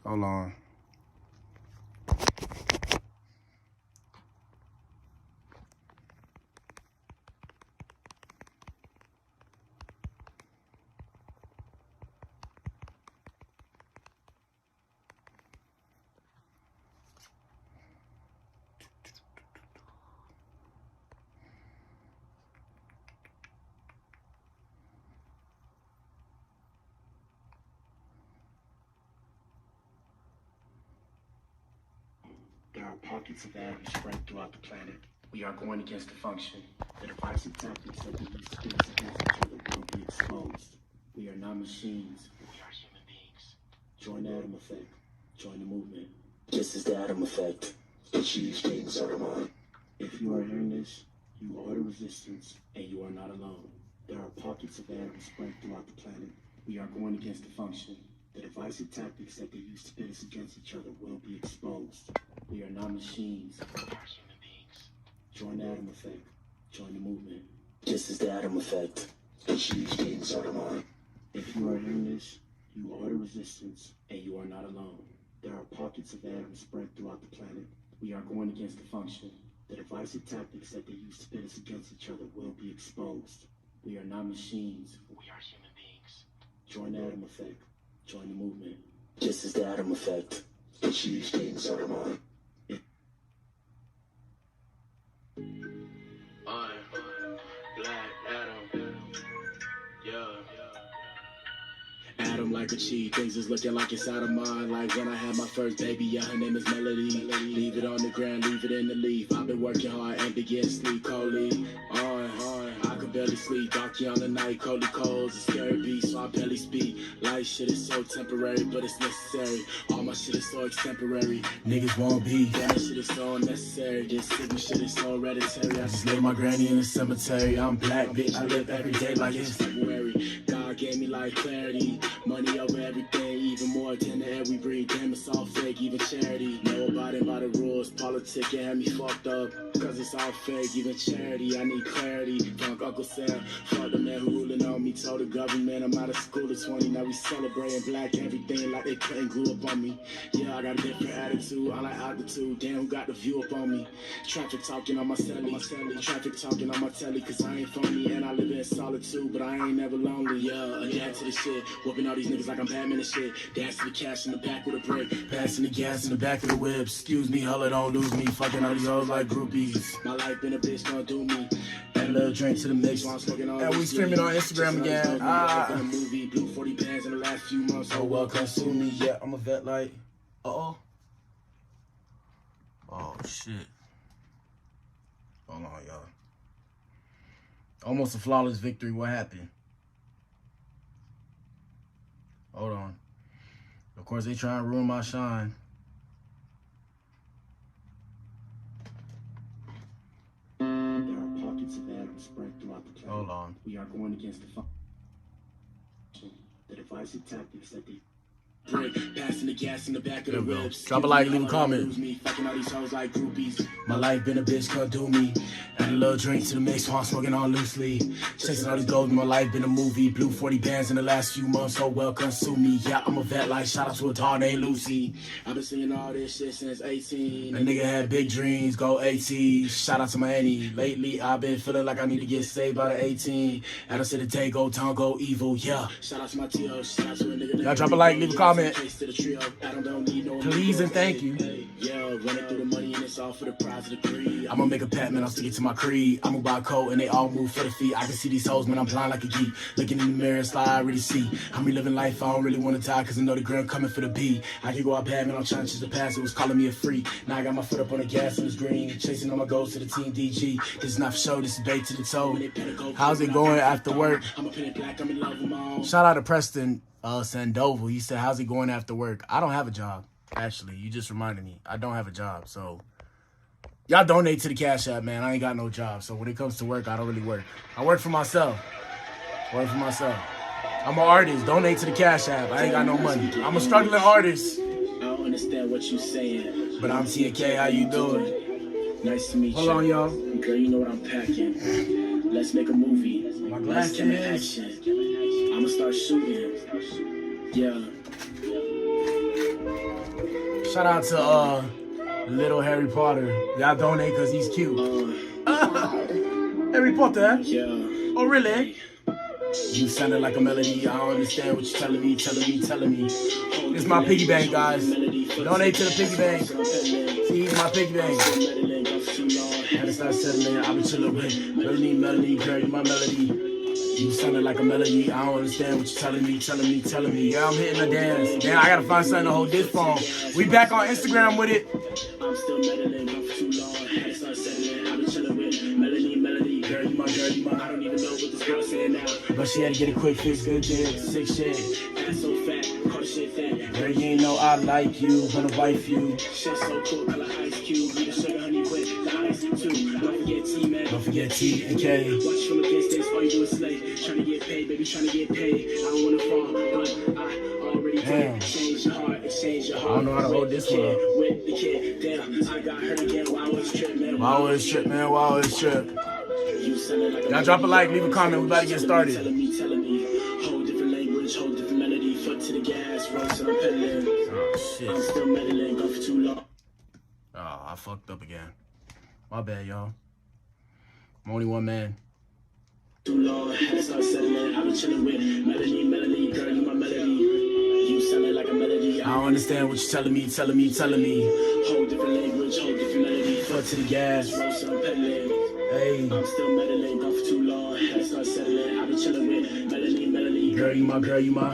Hold on. There are pockets of atoms spread throughout the planet. We are going against the function. The divisive tactics that we use to spin us against each other will be exposed. We are not machines. We are human beings. Join the atom effect. Join the movement. This is the atom effect. Achieve state and sort of mind. If you are hearing this, you are the resistance, and you are not alone. There are pockets of atoms spread throughout the planet. We are going against the function. The divisive tactics that they use to pit us against each other will be exposed. We are not machines. We are human beings. Join the atom effect. Join the movement. This is the atom effect. Achieve state and sort of mind. If you are hearing this, you are the resistance, and you are not alone. There are pockets of atoms spread throughout the planet. We are going against the function. The divisive tactics that they use to pit us against each other will be exposed. We are not machines. We are human beings. Join the atom effect. Join the movement. This is the atom effect. Achieve state and sort of mind. Blac, Adam. Yeah. Adam like a cheat, things is looking like it's out of mind. Like when I had my first baby, yeah, her name is Melody. Leave it on the ground, leave it in the leaf. I've been working hard, ain't been getting sleep, Coley. I could barely sleep, darky on the night, Coley Coles, a scary beast, so I barely speak. Life shit is so temporary, but it's necessary. All my shit is so extemporary. Niggas won't be, that shit is so unnecessary. This sickness shit is so hereditary. I just laid my granny in the cemetery. I'm black, bitch, I live every day like it's February. God gave me like clarity, money over everything, even more than the air we breathe. Damn, it's all fake, even charity. No abiding by the rules, politic had me fucked up, cause it's all fake, even charity. I need clarity. Funk Uncle Sam, fuck the man who ruling on me. Told the government I'm out of school at 20. Now we celebrating black everything like they putting glue up on me. Yeah, I got a different attitude, I like altitude. Damn, who got the view up on me? Traffic talking on my celly, traffic talking on my telly, cause I ain't phony and I live in solitude, but I ain't never lonely. Yeah, adapt to the shit, whooping all these niggas like I'm Batman and shit. Dance to the cash in the back with a brick, passing the gas in the back of the whip. Excuse me, holla, don't lose me. Fucking all these hoes like groupies. My life been a bitch, don't do me. Add a little drink to the mix while I'm smoking all. And we streaming on Instagram again. Been a movie, blew 40 bands in the last few months. Oh well, consume me. Yeah, I'm a vet like. Oh shit. Hold on, y'all. Almost a flawless victory. What happened? Hold on. Of course, they try and ruin my shine. There are pockets of atoms spread throughout the planet. Hold on. We are going against the function. The divisive tactics that they break, passing the gas in the back of the whips. Drop a like, leave a comment. Fucking all these hoes like groupies. My life been a bitch, can't do me. Add a little drink to the mix while I'm smoking on loosely. Chasing all these gold, my life been a movie. Blew 40 bands in the last few months, so well consume me. Yeah, I'm a vet like, shout out to a dog named Lucy. I've been seeing all this shit since 18. A nigga had big dreams, go 18. Shout out to my auntie. Lately, I've been feeling like I need to get saved by the 18. Adam said the day go town, go evil, yeah. Shout out to my T.O. Shout out to a nigga. Y'all drop a like, leave a comment. Please and thank you. Yeah, running through the money and it's all for the prize of the greed. I'ma make a pact, man, I'm sticking to my creed. I'ma buy a coat and they all move for the feet. I can see these hoes, man, I'm blind like a geek. Looking in the mirror, it's like I already see. I'm reliving life, I don't really wanna die, cause I know the ground coming for the beat. I can go out bad, man, I'm trying to change the past. It was calling me a freak. Now I got my foot up on the gas and it's green. Chasing all my goals to the team DG. This is not for show, this is bait to the toe. How's it going after work? I'm a pen black, I'm in love with my own. Shout out to Preston Sandoval. He said, how's it going after work? I don't have a job. Actually, you just reminded me. I don't have a job, so y'all donate to the Cash App, man. I ain't got no job, so when it comes to work, I don't really work. I work for myself. I'm an artist. Donate to the Cash App. I ain't got no money. I'm a struggling artist. I don't understand what you saying. But I'm TK. How you doing? Nice to meet you. Hold on, y'all. Girl, you know what I'm packing. Let's make a movie. My Let's get in action. I'ma start shooting. Yeah. Shout out to little Harry Potter. Y'all donate because he's cute. Harry Potter? Yeah. Oh, really? You sounded like a melody. I don't understand what you're telling me. It's my piggy bank, guys. Donate to the piggy bank. See, it's my piggy bank. Had to start settling. I've been chilling with melody, girl, you my melody. You sounded like a melody. I don't understand what you're telling me. Yeah, I'm hitting the dance. Damn, I gotta find something to hold this phone. We back on Instagram with it. I'm still meddling, gone for too long. Had to start settling. I've been chilling with melody, girl, you my. I don't even know what this girl's saying now. But she had to get a quick fix, good dick, sick shit. Ass so fat, call the shit fat. Girl, you ain't know I like you, wanna wife you. Shit so cool, color Ice Cube. Need a sugar honey with the ice too. Don't forget T, man. Don't forget T and K. Watch from a distance, all you do is slay. Trying to get paid, baby, trying to get paid. I don't wanna fall, but I already did. Exchange your heart. I don't know how to hold this one up. With the kid, damn, I got hurt again. Why was trip, man? Y'all drop a like, leave a comment. We about to get started. Telling me, whole different language, whole different melody. Foot to the gas, roast and I'm pedaling. Oh, shit. I'm still meddling, gone for too long. Oh, I fucked up again. My bad, y'all. I'm only one man. Too long, had to start settling. I've been chilling with melody, girl, you my melody. You sounded like a melody. I don't understand what you're telling me. Whole different language, whole different melody. Foot to the gas. Roast and I'm pedaling. Hey. I'm still meddling, gone for too long. Had to start settling. I've been chilling with melody. Girl, you my.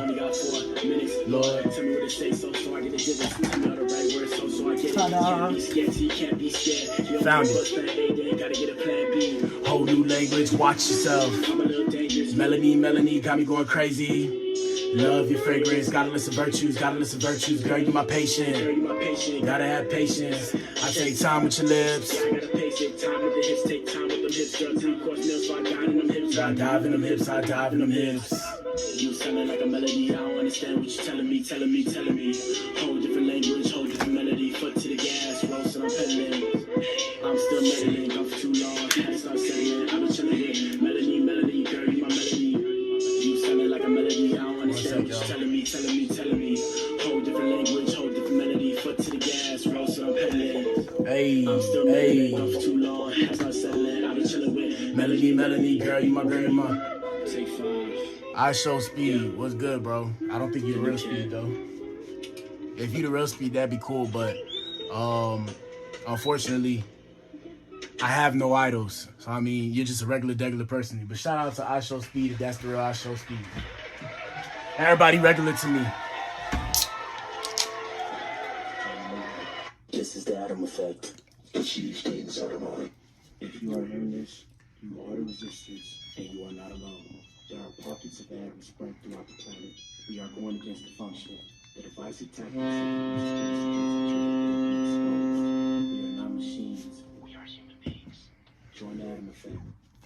Only got 4 minutes. Lord. Tell me what it say, so I get the difference. Tell me all the right words, so I get it. Ta-da. Can't be scared. You Found it. Plan A, then gotta get a plan B. Whole new language, watch yourself. I'm a little dangerous. Melanie, got me going crazy. Love your fragrance, gotta listen virtues. Girl, you my patient. Gotta have patience. I take time with your lips. I gotta pace it. Time with the hips, take time with them hips. Girl, 3-course meals, so I dive in them hips. I dive in them hips. You sounding like a melody. I don't understand what you're telling me. Whole different language, whole different melody. Foot to the gas, roast and I'm pedaling. I'm still meddling, gone for too long. Had to start settling. I've been chilling with melody, girl, you my melody. You sounding like a melody. I don't understand what you're telling me. Whole different language, whole different melody. Foot to the gas, roast and I'm pedaling. Hey, I'm still meddling, gone for too long. Had to start settling. I've been chilling with Melanie, girl, you my. Take 5. I show speed. What's good, bro? I don't think you the real speed though. If you the real speed, that'd be cool, but unfortunately, I have no idols. So I mean, you're just a regular person. But shout out to I Show Speed if that's the real I Show Speed. Everybody regular to me. This is the Adam effect. Achieve things out of mind. If you are hearing this, you are the resistance, and you are not alone. There are pockets of Adam spread throughout the planet. We are going against the function. The divisive tactics that we use against each other will be exposed. We are not machines. We are human beings. Join the Adam effect.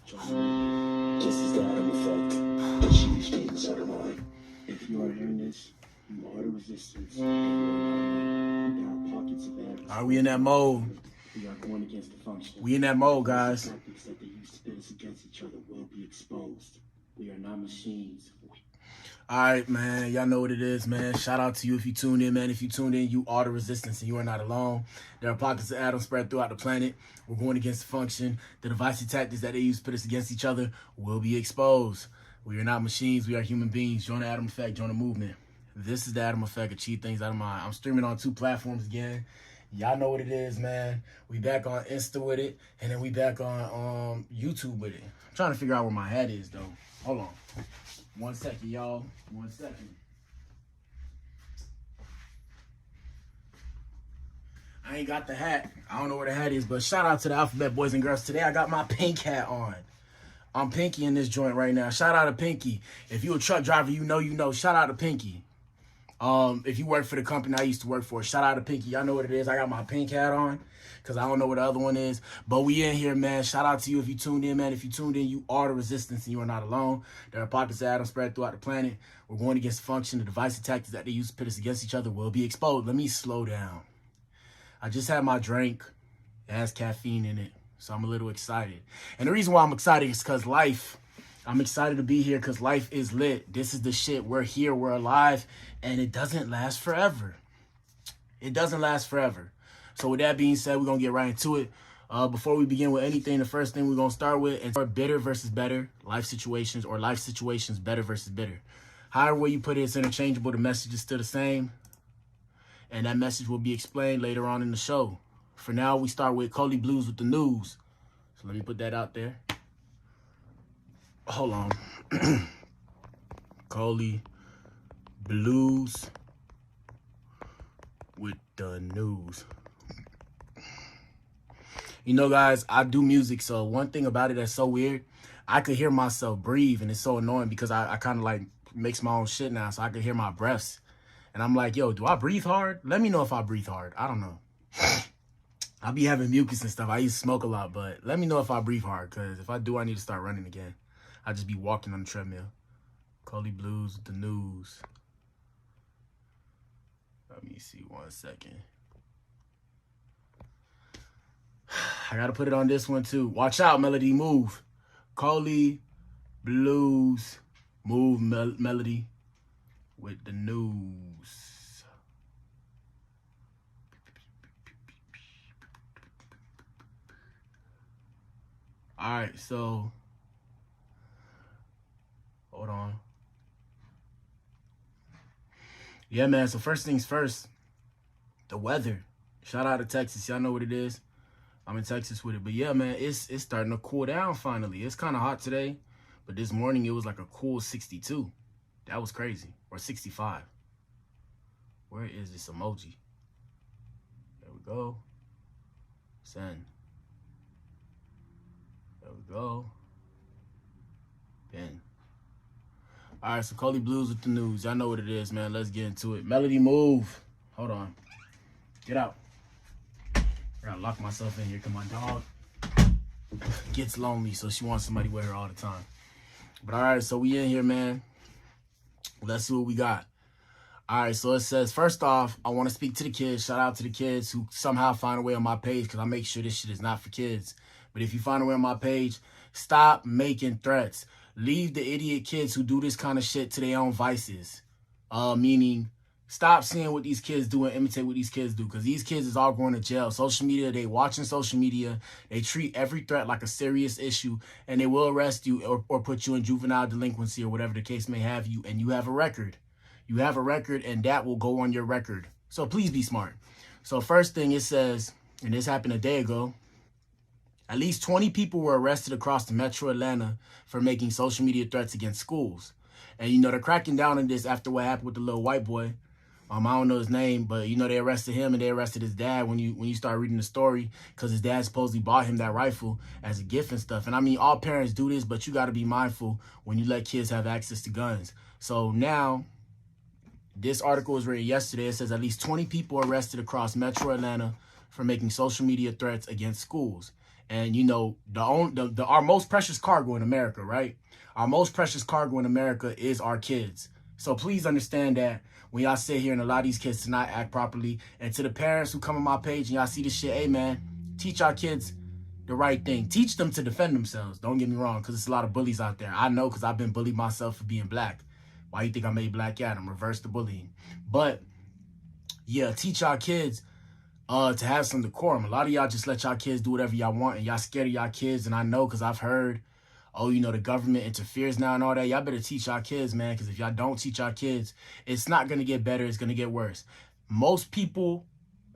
Join the This is the Adam effect. Achieve things out of mind. If you are hearing this, you are the resistance, and you are not alone. There are pockets of Adam. Are we in that mode? We are going against the function. We in that mode, guys. The tactics that they use to pit us against each other will be exposed. We are not machines. All right, man. Y'all know what it is, man. Shout out to you if you tuned in, man. If you tuned in, you are the resistance and you are not alone. There are pockets of atoms spread throughout the planet. We're going against the function. The divisive tactics that they use to put us against each other will be exposed. We are not machines. We are human beings. Join the Adam Effect. Join the movement. This is the Adam Effect. Achieve things out of mind. I'm streaming on 2 platforms again. Y'all know what it is, man. We back on Insta with it, and then we back on YouTube with it. I'm trying to figure out where my hat is, though. Hold on. 1 second, y'all. 1 second. I ain't got the hat. I don't know where the hat is, but shout out to the Alphabet Boys and Girls. Today I got my pink hat on. I'm Pinky in this joint right now. Shout out to Pinky. If you a truck driver, you know. Shout out to Pinky. If you work for the company I used to work for, shout out to Pinky. Y'all know what it is. I got my pink hat on because I don't know what the other one is. But we in here, man. Shout out to you if you tuned in, man. If you tuned in, you are the resistance and you are not alone. There are pockets of atoms spread throughout the planet. We're going against the function. The divisive tactics that they use to pit us against each other will be exposed. Let me slow down. I just had my drink. It has caffeine in it, so I'm a little excited. And the reason why I'm excited is because I'm excited to be here because life is lit. This is the shit. We're here. We're alive. And it doesn't last forever. It doesn't last forever. So with that being said, we're going to get right into it. Before we begin with anything, the first thing we're going to start with is bitter versus better life situations, or life situations better versus bitter. However way you put it, it's interchangeable. The message is still the same. And that message will be explained later on in the show. For now, we start with Coley Blues with the news. So let me put that out there. Hold on. Coley Blues with the news. You know, guys, I do music, so one thing about it that's so weird, I could hear myself breathe, and it's so annoying because I kind of like makes my own shit now, so I can hear my breaths. And I'm like, yo, do I breathe hard? Let me know if I breathe hard. I don't know. I'll be having mucus and stuff. I used to smoke a lot, but let me know if I breathe hard, because if I do, I need to start running again. I'll just be walking on the treadmill. Coley Blues with the news. Let me see 1 second. I got to put it on this one, too. Watch out, Melody, move. Coley Blues, move, Melody with the news. All right, so hold on. Yeah, man, so first things first, the weather. Shout out to Texas. Y'all know what it is. I'm in Texas with it. But yeah, man, it's starting to cool down finally. It's kind of hot today, but this morning it was like a cool 62. That was crazy. Or 65. Where is this emoji? There we go. Send. There we go. Pin. All right, so Coley Blues with the news. Y'all know what it is, man. Let's get into it. Melody, move. Hold on. Get out. I gotta lock myself in here because my dog gets lonely, so she wants somebody with her all the time. But all right, so we in here, man. Let's see what we got. All right, so it says, first off, I want to speak to the kids. Shout out to the kids who somehow find a way on my page, because I make sure this shit is not for kids. But if you find a way on my page, stop making threats. Leave the idiot kids who do this kind of shit to their own vices. Meaning, stop seeing what these kids do and imitate what these kids do, because these kids is all going to jail. Social media, they watching social media. They treat every threat like a serious issue, and they will arrest you or put you in juvenile delinquency or whatever the case may have you, and you have a record. You have a record, and that will go on your record. So please be smart. So first thing it says, and this happened a day ago, at least 20 people were arrested across the metro Atlanta for making social media threats against schools. And, you know, they're cracking down on this after what happened with the little white boy. I don't know his name, but, you know, they arrested him and they arrested his dad when you start reading the story, because his dad supposedly bought him that rifle as a gift and stuff. And, I mean, all parents do this, but you got to be mindful when you let kids have access to guns. So now, this article was written yesterday. It says at least 20 people arrested across metro Atlanta for making social media threats against schools. And, you know, our most precious cargo in America, right? Our most precious cargo in America is our kids. So please understand that when y'all sit here and allow these kids to not act properly. And to the parents who come on my page and y'all see this shit, hey, man, teach our kids the right thing. Teach them to defend themselves. Don't get me wrong, because there's a lot of bullies out there. I know, because I've been bullied myself for being black. Why you think I made Blac Adam? Reverse the bullying. But, yeah, teach our kids to have some decorum. A lot of y'all just let y'all kids do whatever y'all want, and y'all scared of y'all kids. And I know, because I've heard, oh, you know, the government interferes now and all that. Y'all better teach y'all kids, man, because if y'all don't teach y'all kids, it's not going to get better. It's going to get worse. Most people,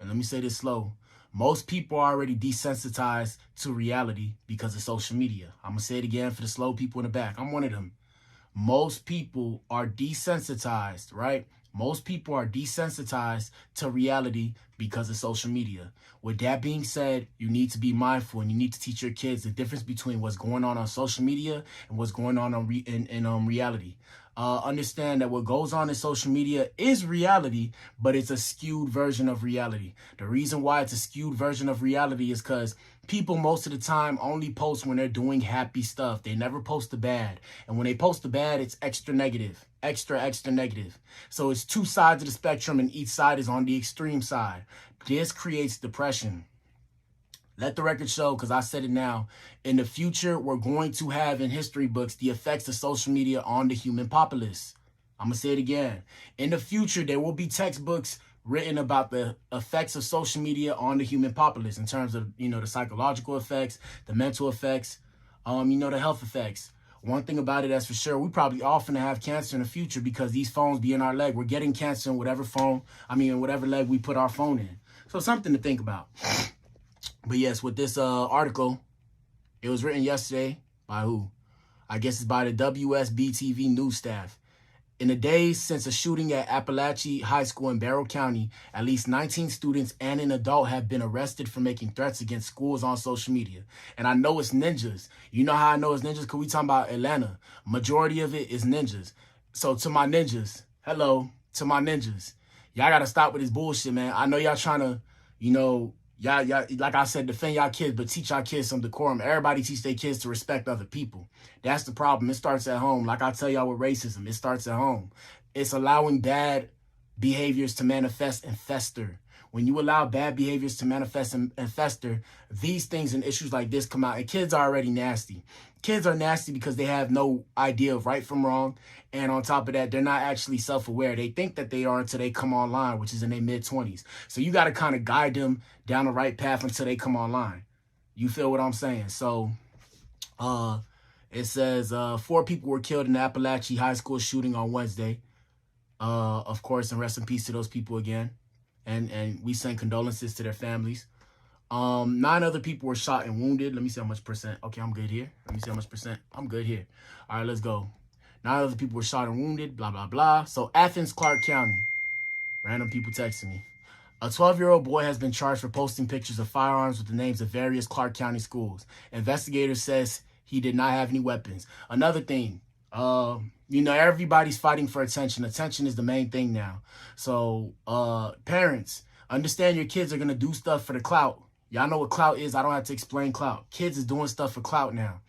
and let me say this slow, most people are already desensitized to reality because of social media. I'm going to say it again for the slow people in the back. I'm one of them. Most people are desensitized, right? Most people are desensitized to reality because of social media. With that being said, you need to be mindful, and you need to teach your kids the difference between what's going on social media and what's going on in reality. Understand that what goes on in social media is reality, but it's a skewed version of reality. The reason why it's a skewed version of reality is because people most of the time only post when they're doing happy stuff. They never post the bad. And when they post the bad, it's extra negative. Extra negative. So it's two sides of the spectrum, and each side is on the extreme side. This creates depression. Let the record show, because I said it now, in the future, we're going to have in history books the effects of social media on the human populace. I'm going to say it again. In the future, there will be textbooks written about the effects of social media on the human populace in terms of, the psychological effects, the mental effects, the health effects. One thing about it, that's for sure, we probably all finna have cancer in the future because these phones be in our leg. We're getting cancer in whatever whatever leg we put our phone in. So something to think about. But yes, with this article, it was written yesterday by who? I guess it's by the WSB-TV news staff. In the days since a shooting at Appalachia High School in Barrow County, at least 19 students and an adult have been arrested for making threats against schools on social media. And I know it's ninjas. You know how I know it's ninjas? Because we talking about Atlanta. Majority of it is ninjas. So to my ninjas, hello, to my ninjas. Y'all got to stop with this bullshit, man. I know y'all trying to, y'all, like I said, defend y'all kids, but teach y'all kids some decorum. Everybody teach their kids to respect other people. That's the problem. It starts at home. Like I tell y'all with racism, it starts at home. It's allowing bad behaviors to manifest and fester. When you allow bad behaviors to manifest and fester, these things and issues like this come out. And kids are already nasty. Kids are nasty because they have no idea of right from wrong. And on top of that, they're not actually self-aware. They think that they are until they come online, which is in their mid-20s. So you got to kind of guide them down the right path until they come online. You feel what I'm saying? So it says 4 people were killed in the Appalachia High School shooting on Wednesday. Of course, and rest in peace to those people again. And we send condolences to their families. 9 other people were shot and wounded. Let me see how much percent. Okay, I'm good here. Let me see how much percent. I'm good here. All right, let's go. 9 other people were shot and wounded, blah, blah, blah. So Athens, Clark County. Random people texting me. A 12-year-old boy has been charged for posting pictures of firearms with the names of various Clark County schools. Investigators says he did not have any weapons. Another thing, everybody's fighting for attention. Attention is the main thing now. So parents, understand your kids are going to do stuff for the clout. Y'all know what clout is. I don't have to explain clout. Kids is doing stuff for clout now.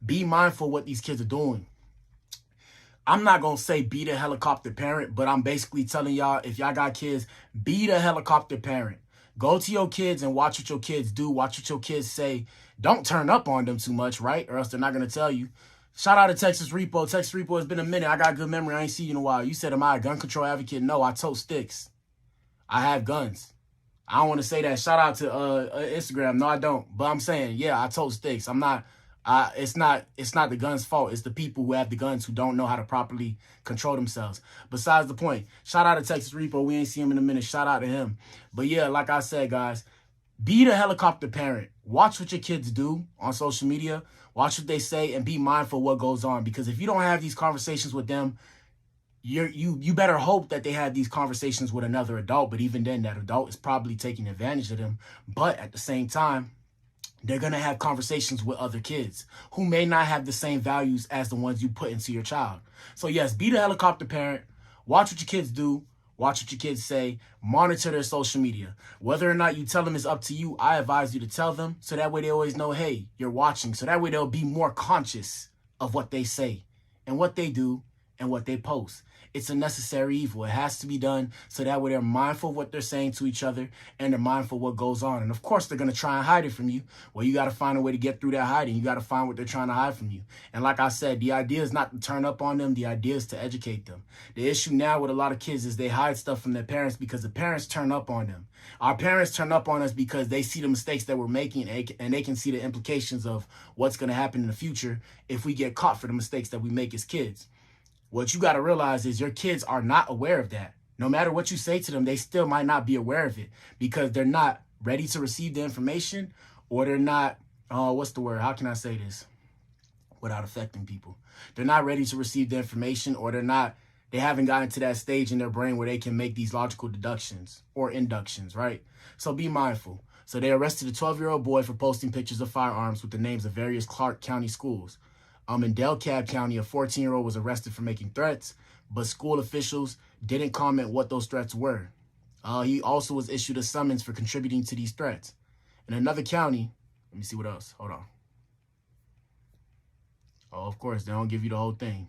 Be mindful what these kids are doing. I'm not going to say be the helicopter parent, but I'm basically telling y'all, if y'all got kids, be the helicopter parent. Go to your kids and watch what your kids do. Watch what your kids say. Don't turn up on them too much, right? Or else they're not going to tell you. Shout out to Texas Repo. Texas Repo, it's been a minute. I got good memory. I ain't seen you in a while. You said, am I a gun control advocate? No, I tote sticks. I have guns. I don't want to say that. Shout out to Instagram. No, I don't. But I'm saying, yeah, I tote sticks. I'm not. It's not the gun's fault. It's the people who have the guns who don't know how to properly control themselves. Besides the point, shout out to Texas Repo. We ain't seen him in a minute. Shout out to him. But yeah, like I said, guys, be the helicopter parent. Watch what your kids do on social media. Watch what they say and be mindful of what goes on. Because if you don't have these conversations with them, you better hope that they have these conversations with another adult. But even then, that adult is probably taking advantage of them. But at the same time, they're going to have conversations with other kids who may not have the same values as the ones you put into your child. So yes, be the helicopter parent. Watch what your kids do. Watch what your kids say. Monitor their social media. Whether or not you tell them is up to you. I advise you to tell them so that way they always know, hey, you're watching. So that way they'll be more conscious of what they say and what they do and what they post. It's a necessary evil. It has to be done so that way they're mindful of what they're saying to each other and they're mindful of what goes on. And of course, they're going to try and hide it from you. Well, you got to find a way to get through that hiding. You got to find what they're trying to hide from you. And like I said, the idea is not to turn up on them. The idea is to educate them. The issue now with a lot of kids is they hide stuff from their parents because the parents turn up on them. Our parents turn up on us because they see the mistakes that we're making and they can see the implications of what's going to happen in the future if we get caught for the mistakes that we make as kids. What you got to realize is your kids are not aware of that. No matter what you say to them, they still might not be aware of it because they're not ready to receive the information or they're not, what's the word? How can I say this without affecting people? They're not ready to receive the information or they haven't gotten to that stage in their brain where they can make these logical deductions or inductions, right? So be mindful. So they arrested a 12-year-old boy for posting pictures of firearms with the names of various Clark County schools. In DeKalb County, a 14-year-old was arrested for making threats, but school officials didn't comment what those threats were. He also was issued a summons for contributing to these threats. In another county, let me see what else. Hold on. Oh, of course, they don't give you the whole thing.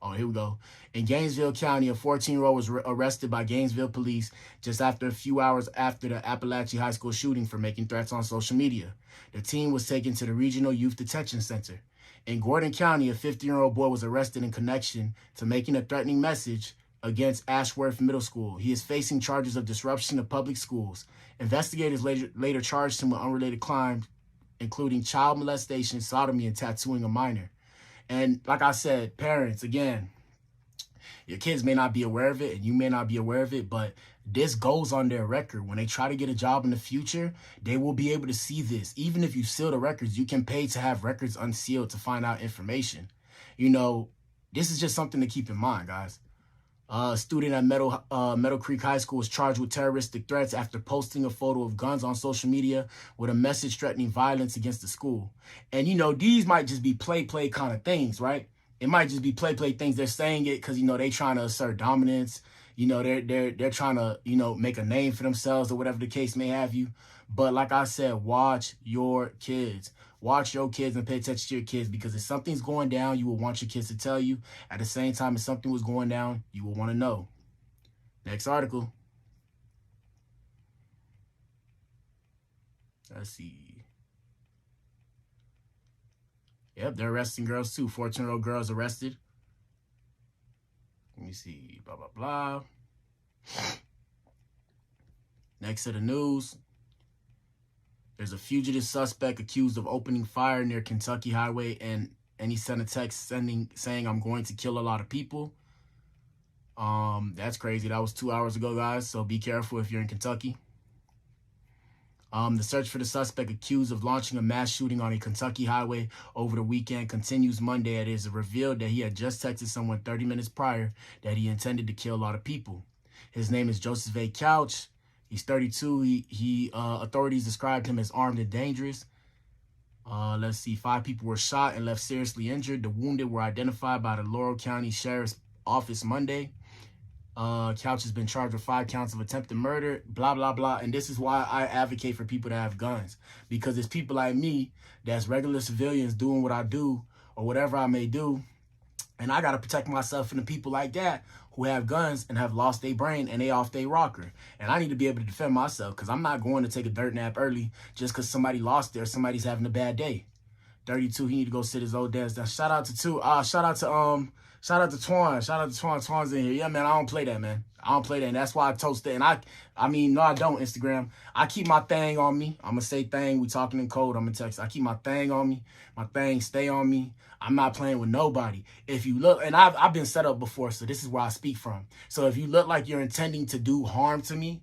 Oh, here we go. In Gainesville County, a 14-year-old was arrested by Gainesville police just after a few hours after the Appalachia High School shooting for making threats on social media. The teen was taken to the Regional Youth Detention Center. In Gordon County, a 15-year-old boy was arrested in connection to making a threatening message against Ashworth Middle School. He is facing charges of disruption of public schools. Investigators later charged him with unrelated crimes, including child molestation, sodomy, and tattooing a minor. And like I said, parents, again, your kids may not be aware of it and you may not be aware of it, but this goes on their record. When they try to get a job in the future, they will be able to see this. Even if you seal the records, you can pay to have records unsealed to find out information. You know, this is just something to keep in mind, guys. A student at Meadow Creek High School was charged with terroristic threats after posting a photo of guns on social media with a message threatening violence against the school. And, you know, these might just be play kind of things, right? It might just be play things. They're saying it because, you know, they trying to assert dominance. You know, they're trying to, you know, make a name for themselves or whatever the case may have you. But like I said, watch your kids. Watch your kids and pay attention to your kids, because if something's going down, you will want your kids to tell you. At the same time, if something was going down, you will want to know. Next article. Let's see. Yep, they're arresting girls too. 14-year-old girls arrested. Let me see. Blah, blah, blah. Next to the news. There's a fugitive suspect accused of opening fire near Kentucky Highway, and he sent a text saying, "I'm going to kill a lot of people." That's crazy. That was 2 hours ago, guys. So be careful if you're in Kentucky. The search for the suspect accused of launching a mass shooting on a Kentucky highway over the weekend continues Monday. It is revealed that he had just texted someone 30 minutes prior that he intended to kill a lot of people. His name is Joseph A. Couch. He's 32. Authorities described him as armed and dangerous. Let's see. 5 people were shot and left seriously injured. The wounded were identified by the Laurel County Sheriff's Office Monday. Couch has been charged with 5 counts of attempted murder, blah, blah, blah. And this is why I advocate for people to have guns, because it's people like me that's regular civilians doing what I do or whatever I may do. And I got to protect myself from the people like that who have guns and have lost their brain and they off their rocker. And I need to be able to defend myself, because I'm not going to take a dirt nap early just because somebody lost there. Somebody's having a bad day. 32, he need to go sit his old dance down. Shout out to Twan. Shout out to Twan. Shout out to Twan. Twan's in here. Yeah, man, I don't play that, man. I don't play that. And that's why I toast it. And I mean, no, I don't, Instagram. I keep my thing on me. I'm going to say thing. We talking in code. I'm going to text. I keep my thing on me. My thing stay on me. I'm not playing with nobody. If you look, and I've been set up before, so this is where I speak from. So if you look like you're intending to do harm to me,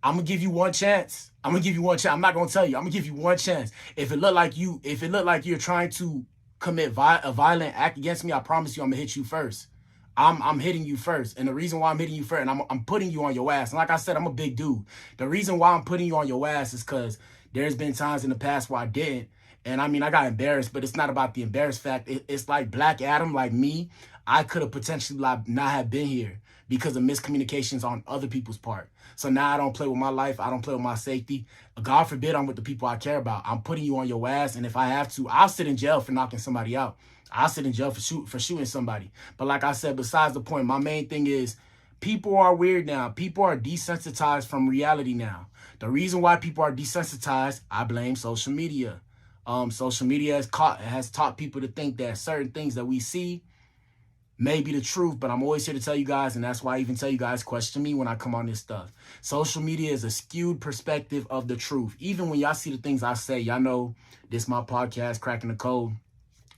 I'm going to give you one chance. I'm going to give you one chance. I'm not going to tell you. I'm going to give you one chance. If it look like you're trying to commit a violent act against me, I promise you I'm going to hit you first. I'm hitting you first. And the reason why I'm hitting you first, and I'm putting you on your ass. And like I said, I'm a big dude. The reason why I'm putting you on your ass is because there's been times in the past where I didn't. And I mean, I got embarrassed, but it's not about the embarrassed fact. It's like Black Adam, like me. I could have potentially not have been here because of miscommunications on other people's part. So now I don't play with my life. I don't play with my safety. God forbid I'm with the people I care about. I'm putting you on your ass. And if I have to, I'll sit in jail for knocking somebody out. I'll sit in jail for shooting somebody. But like I said, besides the point, my main thing is people are weird now. People are desensitized from reality now. The reason why people are desensitized, I blame social media. Social media has taught people to think that certain things that we see may be the truth, but I'm always here to tell you guys, and that's why I even tell you guys, question me when I come on this stuff. Social media is a skewed perspective of the truth. Even when y'all see the things I say, y'all know this is my podcast, Cracking the Code.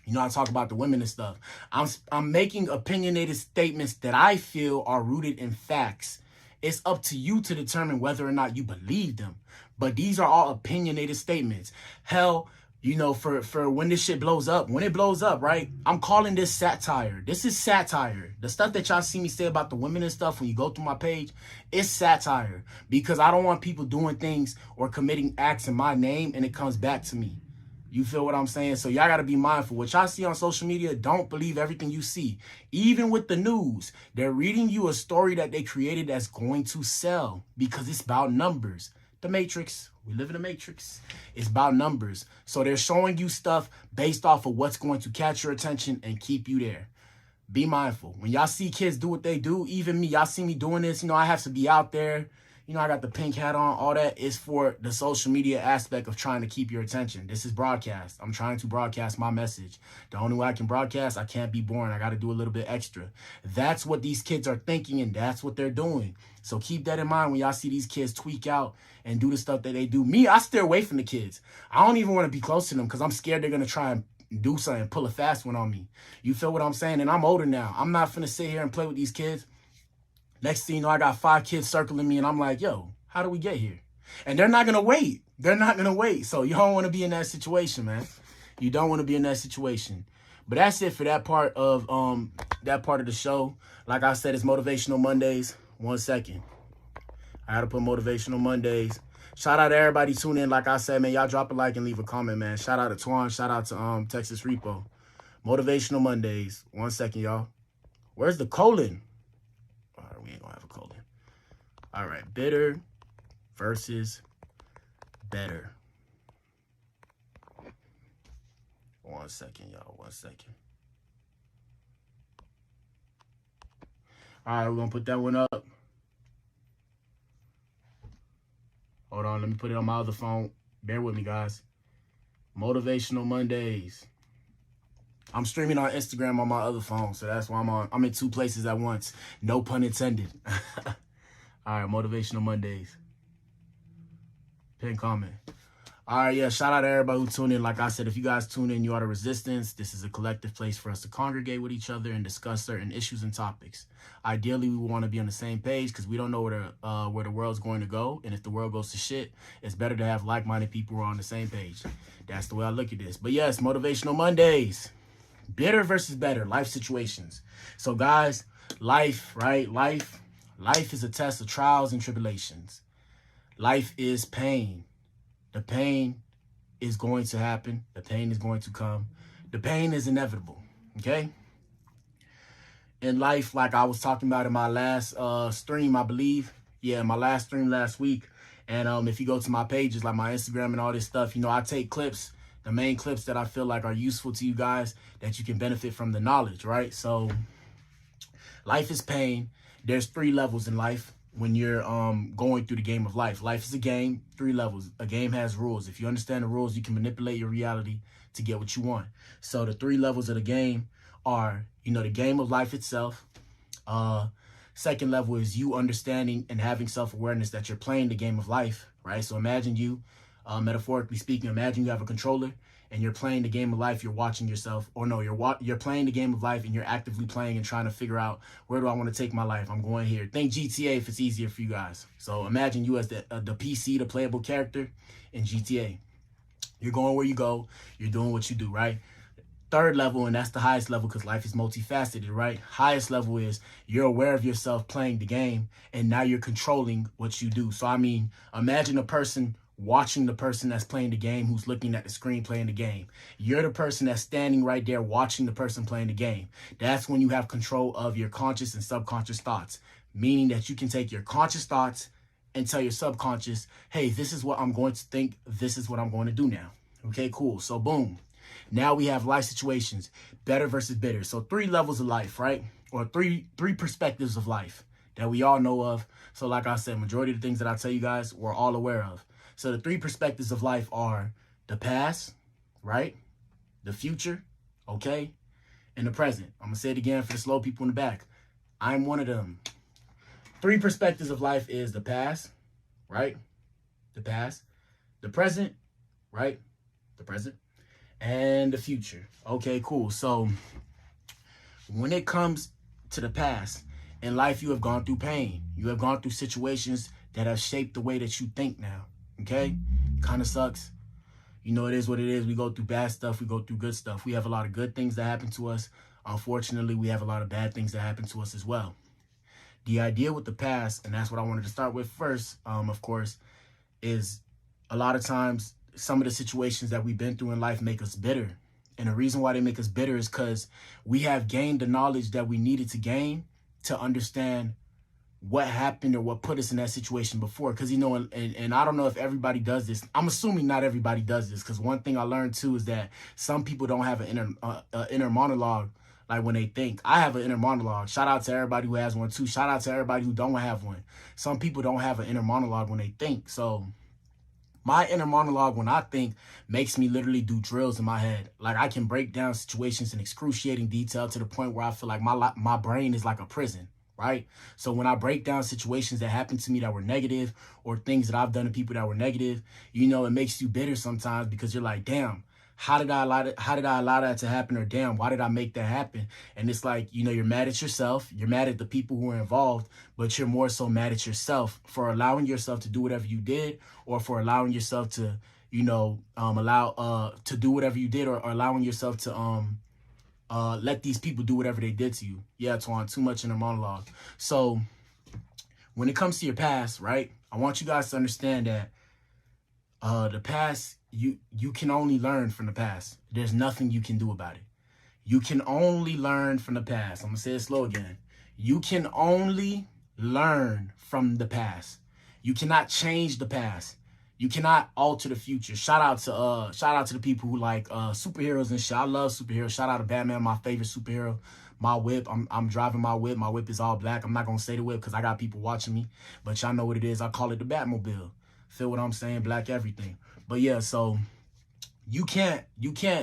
You know, I talk about the women and stuff. I'm making opinionated statements that I feel are rooted in facts. It's up to you to determine whether or not you believe them. But these are all opinionated statements. Hell, you know, for when this shit blows up, when it blows up, right? I'm calling this satire. This is satire. The stuff that y'all see me say about the women and stuff when you go through my page, it's satire. Because I don't want people doing things or committing acts in my name and it comes back to me. You feel what I'm saying? So y'all got to be mindful. What y'all see on social media, don't believe everything you see. Even with the news, they're reading you a story that they created that's going to sell because it's about numbers. The Matrix. We live in a matrix. It's about numbers. So they're showing you stuff based off of what's going to catch your attention and keep you there. Be mindful. When y'all see kids do what they do, even me, y'all see me doing this, you know, I have to be out there, you know, I got the pink hat on. All that is for the social media aspect of trying to keep your attention. This is broadcast. I'm trying to broadcast my message. The only way I can broadcast, I can't be boring. I got to do a little bit extra. That's what these kids are thinking, and that's what they're doing. So keep that in mind when y'all see these kids tweak out and do the stuff that they do. Me, I stay away from the kids. I don't even want to be close to them because I'm scared they're going to try and do something, pull a fast one on me. You feel what I'm saying? And I'm older now. I'm not finna sit here and play with these kids. Next thing you know, I got 5 kids circling me, and I'm like, yo, how do we get here? And they're not going to wait. They're not going to wait. So you don't want to be in that situation, man. You don't want to be in that situation. But that's it for that part of the show. Like I said, it's Motivational Mondays. 1 second. I got to put Motivational Mondays. Shout out to everybody tuning in. Like I said, man, y'all drop a like and leave a comment, man. Shout out to Twan. Shout out to Texas Repo. Motivational Mondays. 1 second, y'all. Where's the colon? All right, we ain't gonna have a colon. All right, bitter versus better. 1 second, y'all. 1 second. All right, we're gonna put that one up. Hold on, let me put it on my other phone. Bear with me, guys. Motivational Mondays. I'm streaming on Instagram on my other phone, so that's why I'm in 2 places at once. No pun intended. All right, Motivational Mondays. Pin comment. All right, yeah, shout out to everybody who tuned in. Like I said, if you guys tune in, you are the resistance. This is a collective place for us to congregate with each other and discuss certain issues and topics. Ideally, we want to be on the same page because we don't know where the world's going to go. And if the world goes to shit, it's better to have like-minded people who are on the same page. That's the way I look at this. But yes, Motivational Mondays. Bitter versus better, life situations. So guys, life, right? Life is a test of trials and tribulations. Life is pain. The pain is going to happen. The pain is going to come. The pain is inevitable, okay? In life, like I was talking about in my last stream, I believe. Yeah, my last stream last week. And if you go to my pages, like my Instagram and all this stuff, you know, I take clips, the main clips that I feel like are useful to you guys, that you can benefit from the knowledge, right? So life is pain. There's 3 levels in life. When you're going through the game of life. Life is a game, 3 levels. A game has rules. If you understand the rules, you can manipulate your reality to get what you want. So the 3 levels of the game are, you know, the game of life itself. Second level is you understanding and having self-awareness that you're playing the game of life, right? So imagine you, metaphorically speaking, imagine you have a controller and you're playing the game of life, you're watching yourself, or no, you're playing the game of life and you're actively playing and trying to figure out, where do I want to take my life? I'm going here. Think GTA if it's easier for you guys. So imagine you as the PC, the playable character in GTA. You're going where you go. You're doing what you do, right? Third level, and that's the highest level because life is multifaceted, right? Highest level is you're aware of yourself playing the game and now you're controlling what you do. So, I mean, imagine a person watching the person that's playing the game who's looking at the screen playing the game. You're the person that's standing right there watching the person playing the game. That's when you have control of your conscious and subconscious thoughts, meaning that you can take your conscious thoughts and tell your subconscious, hey, this is what I'm going to think. This is what I'm going to do now. Okay, cool. So boom. Now we have life situations, better versus bitter. So 3 levels of life, right? Or three perspectives of life that we all know of. So like I said, majority of the things that I tell you guys, we're all aware of. So the 3 perspectives of life are the past, right? The future, okay? And the present. I'm going to say it again for the slow people in the back. I'm one of them. 3 perspectives of life is the past, right? The past. The present, right? The present. And the future. Okay, cool. So when it comes to the past, in life you have gone through pain. You have gone through situations that have shaped the way that you think now. Okay? Kind of sucks. You know, it is what it is. We go through bad stuff. We go through good stuff. We have a lot of good things that happen to us. Unfortunately, we have a lot of bad things that happen to us as well. The idea with the past, and that's what I wanted to start with first, of course, is a lot of times some of the situations that we've been through in life make us bitter. And the reason why they make us bitter is because we have gained the knowledge that we needed to gain to understand what happened or what put us in that situation before. Because, you know, and I don't know if everybody does this. I'm assuming not everybody does this, because one thing I learned too is that some people don't have an inner monologue Like when they think. I have an inner monologue. Shout out to everybody who has one too. Shout out to everybody who don't have one. Some people don't have an inner monologue when they think. So my inner monologue when I think makes me literally do drills in my head. Like I can break down situations in excruciating detail to the point where I feel like my brain is like a prison, right? So when I break down situations that happened to me that were negative, or things that I've done to people that were negative, you know, it makes you bitter sometimes because you're like, damn, how did I allow that to happen? Or damn, why did I make that happen? And it's like, you know, you're mad at yourself, you're mad at the people who are involved, but you're more so mad at yourself for allowing yourself to do whatever you did, or for allowing yourself to, you know, to do whatever you did, or allowing yourself to let these people do whatever they did to you. Yeah, Twan, too much inner monologue. So when it comes to your past, right, I want you guys to understand that the past, you can only learn from the past. There's nothing you can do about it. You can only learn from the past. I'm gonna say it slow again. You can only learn from the past. You cannot change the past. You cannot alter the future. Shout out to the people who like superheroes and shit. I love superheroes. Shout out to Batman, my favorite superhero. My whip, I'm driving my whip. My whip is all black. I'm not gonna say the whip because I got people watching me, but y'all know what it is. I call it the Batmobile. Feel what I'm saying? Black everything. But yeah, so you can't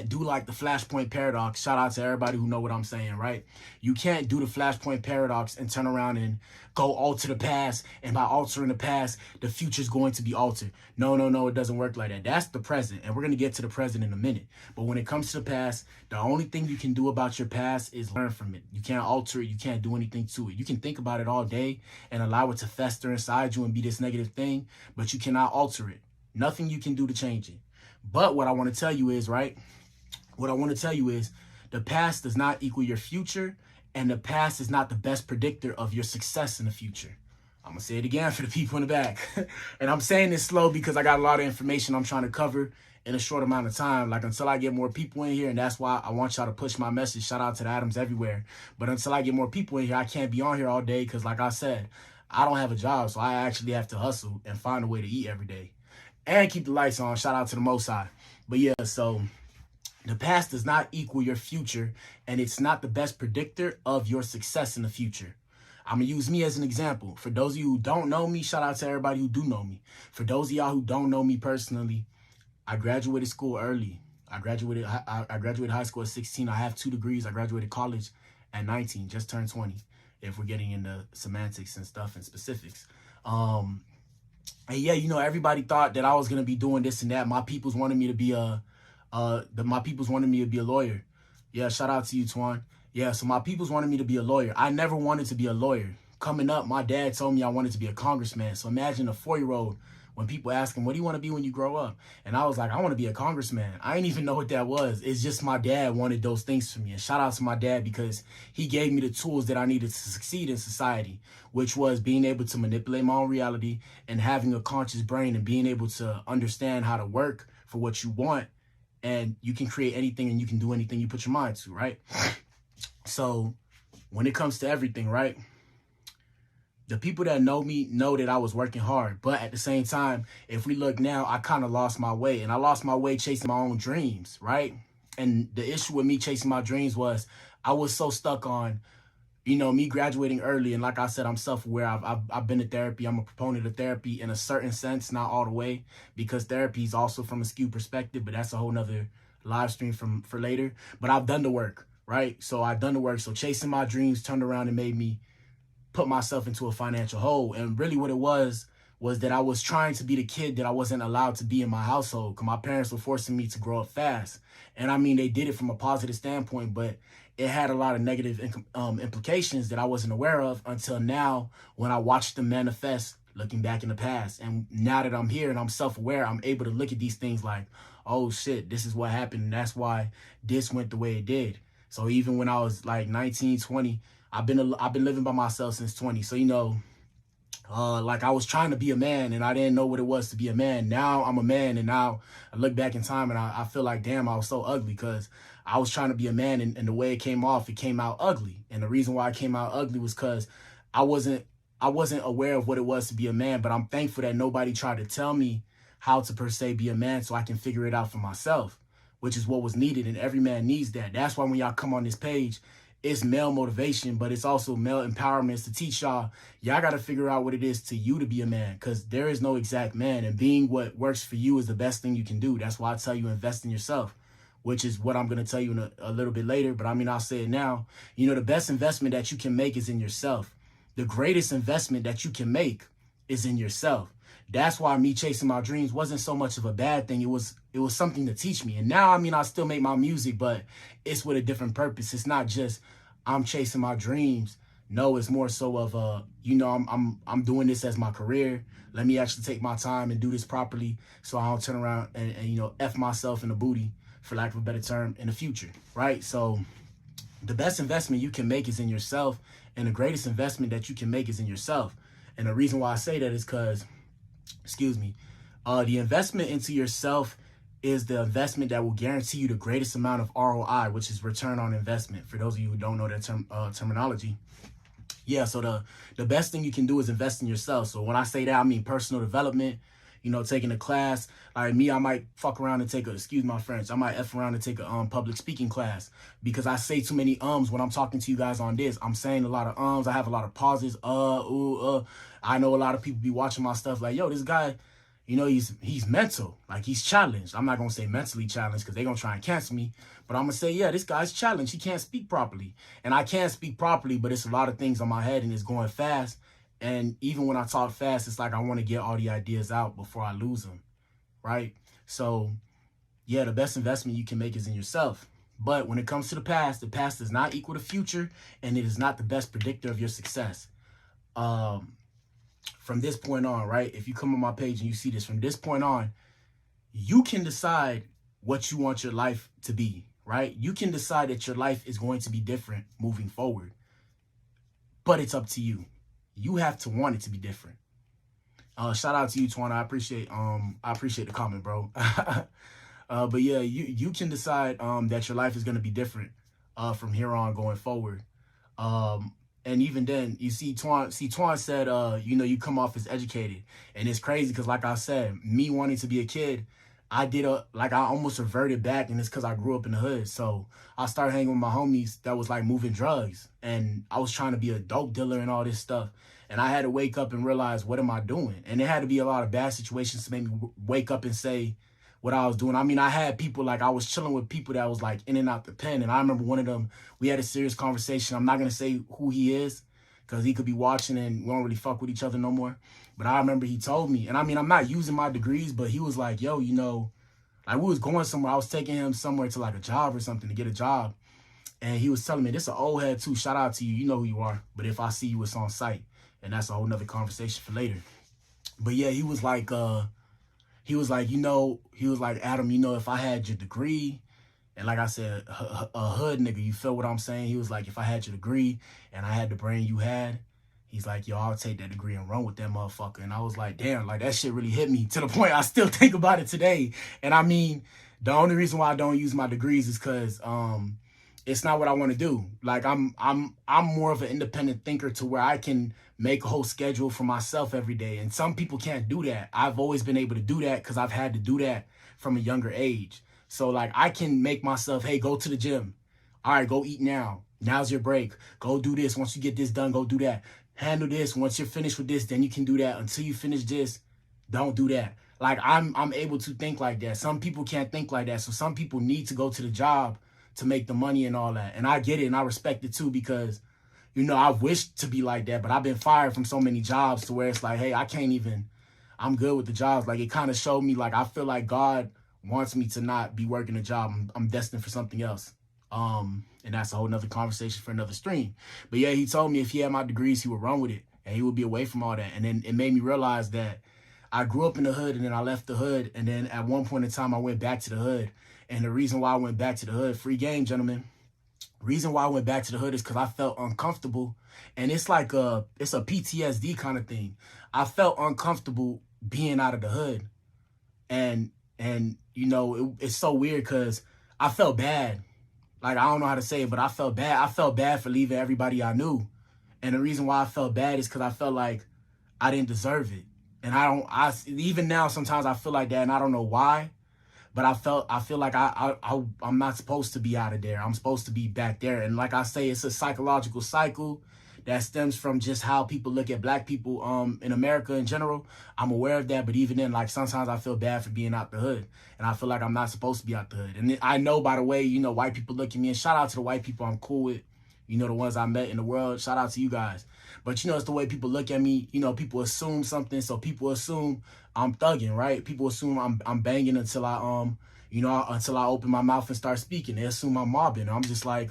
do like the flashpoint paradox. Shout out to everybody who know what I'm saying, right? You can't do the flashpoint paradox and turn around and go alter the past, and by altering the past, the future's going to be altered. No, it doesn't work like that. That's the present, and we're going to get to the present in a minute. But when it comes to the past, the only thing you can do about your past is learn from it. You can't alter it. You can't do anything to it. You can think about it all day and allow it to fester inside you and be this negative thing, but you cannot alter it. Nothing you can do to change it. But what I want to tell you is, right? What I want to tell you is the past does not equal your future, and the past is not the best predictor of your success in the future. I'm going to say it again for the people in the back. And I'm saying this slow because I got a lot of information I'm trying to cover in a short amount of time. Like until I get more people in here, and that's why I want y'all to push my message. Shout out to the Adams everywhere. But until I get more people in here, I can't be on here all day because like I said, I don't have a job. So I actually have to hustle and find a way to eat every day. And keep the lights on. Shout out to the Most High. But yeah, so the past does not equal your future, and it's not the best predictor of your success in the future. I'm going to use me as an example. For those of you who don't know me, shout out to everybody who do know me. For those of y'all who don't know me personally, I graduated school early. I graduated high school at 16. I have 2 degrees. I graduated college at 19, just turned 20, if we're getting into semantics and stuff and specifics. And yeah, you know, everybody thought that I was gonna be doing this and that. My peoples wanted me to be a lawyer. Yeah, shout out to you, Twan. Yeah, so my peoples wanted me to be a lawyer. I never wanted to be a lawyer. Coming up, my dad told me I wanted to be a congressman. So imagine a 4-year-old when people ask him, what do you want to be when you grow up? And I was like, I want to be a congressman. I didn't even know what that was. It's just my dad wanted those things for me. And shout out to my dad because he gave me the tools that I needed to succeed in society, which was being able to manipulate my own reality and having a conscious brain and being able to understand how to work for what you want. And you can create anything and you can do anything you put your mind to, right? So when it comes to everything, right? The people that know me know that I was working hard. But at the same time, if we look now, I kind of lost my way. And I lost my way chasing my own dreams, right? And the issue with me chasing my dreams was I was so stuck on, you know, me graduating early. And like I said, I'm self-aware. I've been to therapy. I'm a proponent of therapy in a certain sense, not all the way, because therapy is also from a skewed perspective. But that's a whole nother live stream for later. But I've done the work, right? So I've done the work. So chasing my dreams turned around and made me put myself into a financial hole. And really what it was that I was trying to be the kid that I wasn't allowed to be in my household because my parents were forcing me to grow up fast. And I mean, they did it from a positive standpoint, but it had a lot of negative implications that I wasn't aware of until now when I watched them manifest looking back in the past. And now that I'm here and I'm self-aware, I'm able to look at these things like, oh shit, this is what happened. And that's why this went the way it did. So even when I was like 19, 20, I've been living by myself since 20. So, you know, like I was trying to be a man and I didn't know what it was to be a man. Now I'm a man and now I look back in time and I feel like, damn, I was so ugly because I was trying to be a man and the way it came off, it came out ugly. And the reason why it came out ugly was because I wasn't aware of what it was to be a man, but I'm thankful that nobody tried to tell me how to per se be a man so I can figure it out for myself, which is what was needed. And every man needs that. That's why when y'all come on this page, it's male motivation, but it's also male empowerment. It's to teach y'all got to figure out what it is to you to be a man, because there is no exact man, and being what works for you is the best thing you can do. That's why I tell you invest in yourself, which is what I'm going to tell you in a little bit later. But I mean, I'll say it now. You know, the best investment that you can make is in yourself. The greatest investment that you can make is in yourself. That's why me chasing my dreams wasn't so much of a bad thing. It was something to teach me. And now, I mean, I still make my music, but it's with a different purpose. It's not just I'm chasing my dreams. No, it's more so of you know, I'm doing this as my career. Let me actually take my time and do this properly, so I don't turn around and you know, F myself in the booty, for lack of a better term, in the future, right? So the best investment you can make is in yourself, and the greatest investment that you can make is in yourself. And the reason why I say that is because, the investment into yourself is the investment that will guarantee you the greatest amount of ROI, which is return on investment. For those of you who don't know that terminology. Yeah, so the best thing you can do is invest in yourself. So when I say that, I mean personal development, you know, taking a class. Like me, I might fuck around and take excuse my French, I might F around and take a public speaking class, because I say too many when I'm talking to you guys on this. I'm saying a lot of I have a lot of pauses, I know a lot of people be watching my stuff like, yo, this guy, you know, he's mental, like he's challenged. I'm not going to say mentally challenged, because they're going to try and cancel me. But I'm going to say, yeah, this guy's challenged. He can't speak properly. And I can't speak properly, but it's a lot of things on my head and it's going fast. And even when I talk fast, it's like I want to get all the ideas out before I lose them, right? So, yeah, the best investment you can make is in yourself. But when it comes to the past does not equal the future, and it is not the best predictor of your success. From this point on, right, if you come on my page and you see this, from this point on, you can decide what you want your life to be, right? You can decide that your life is going to be different moving forward, but it's up to you. You have to want it to be different. Shout out to you, Twana. I appreciate the comment, bro. But yeah, you can decide that your life is going to be different from here on going forward. And even then, you see, Twan said, you know, you come off as educated. And it's crazy because, like I said, me wanting to be a kid, I almost reverted back, and it's because I grew up in the hood. So I started hanging with my homies that was like moving drugs, and I was trying to be a dope dealer and all this stuff. And I had to wake up and realize, what am I doing? And there had to be a lot of bad situations to make me wake up and say what I was doing. I mean, I had people, like I was chilling with people that was like in and out the pen. And I remember one of them, we had a serious conversation. I'm not going to say who he is, because he could be watching and we don't really fuck with each other no more. But I remember he told me, and I mean, I'm not using my degrees, but he was like, yo, you know, like we was going somewhere. I was taking him somewhere to like a job or something, to get a job. And he was telling me, this is an old head too. Shout out to you. You know who you are. But if I see you, it's on site. And that's a whole nother conversation for later. But yeah, he was like, you know, Adam, you know, if I had your degree, and like I said, a hood nigga, you feel what I'm saying? He was like, if I had your degree and I had the brain you had, he's like, yo, I'll take that degree and run with that motherfucker. And I was like, damn, like that shit really hit me, to the point I still think about it today. And I mean, the only reason why I don't use my degrees is because it's not what I want to do. Like I'm more of an independent thinker, to where I can make a whole schedule for myself every day. And some people can't do that. I've always been able to do that because I've had to do that from a younger age. So like I can make myself, hey, go to the gym. All right, go eat now. Now's your break. Go do this. Once you get this done, go do that. Handle this. Once you're finished with this, then you can do that. Until you finish this, don't do that. Like I'm able to think like that. Some people can't think like that. So some people need to go to the job to make the money and all that. And I get it and I respect it too, because, you know, I wish to be like that, but I've been fired from so many jobs to where it's like, hey, I'm good with the jobs. Like it kind of showed me, like, I feel like God wants me to not be working a job. I'm destined for something else. And that's a whole nother conversation for another stream. But yeah, he told me if he had my degrees, he would run with it and he would be away from all that. And then it made me realize that I grew up in the hood and then I left the hood. And then at one point in time, I went back to the hood. And the reason why I went back to the hood, free game, gentlemen. Reason why I went back to the hood is because I felt uncomfortable. And it's like it's a PTSD kind of thing. I felt uncomfortable being out of the hood. And you know, it's so weird because I felt bad. Like, I don't know how to say it, but I felt bad. I felt bad for leaving everybody I knew. And the reason why I felt bad is because I felt like I didn't deserve it. And even now, sometimes I feel like that and I don't know why. But I feel like I'm not supposed to be out of there. I'm supposed to be back there. And like I say, it's a psychological cycle that stems from just how people look at Black people in America in general. I'm aware of that, but even then, like, sometimes I feel bad for being out the hood, and I feel like I'm not supposed to be out the hood. And I know, by the way, you know, white people look at me, and shout out to the white people I'm cool with, you know, the ones I met in the world. Shout out to you guys. But, you know, it's the way people look at me. You know, people assume something, so people assume I'm thugging, right? People assume I'm banging until I you know, until I open my mouth and start speaking. They assume I'm mobbing. I'm just like,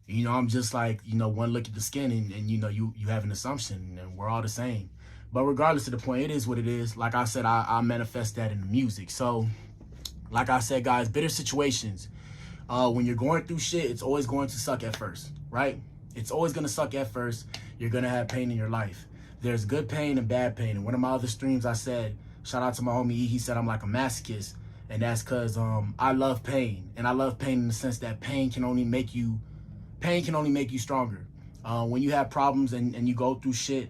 you know, I'm just like, you know, one look at the skin and you know, you have an assumption and we're all the same. But regardless of the point, it is what it is. Like I said, I manifest that in the music. So, like I said, guys, bitter situations. When you're going through shit, it's always going to suck at first, right? It's always going to suck at first. You're going to have pain in your life. There's good pain and bad pain. And one of my other streams, I said, shout out to my homie E, he said I'm like a masochist. And that's because I love pain. And I love pain in the sense that pain can only make you stronger. When you have problems and you go through shit,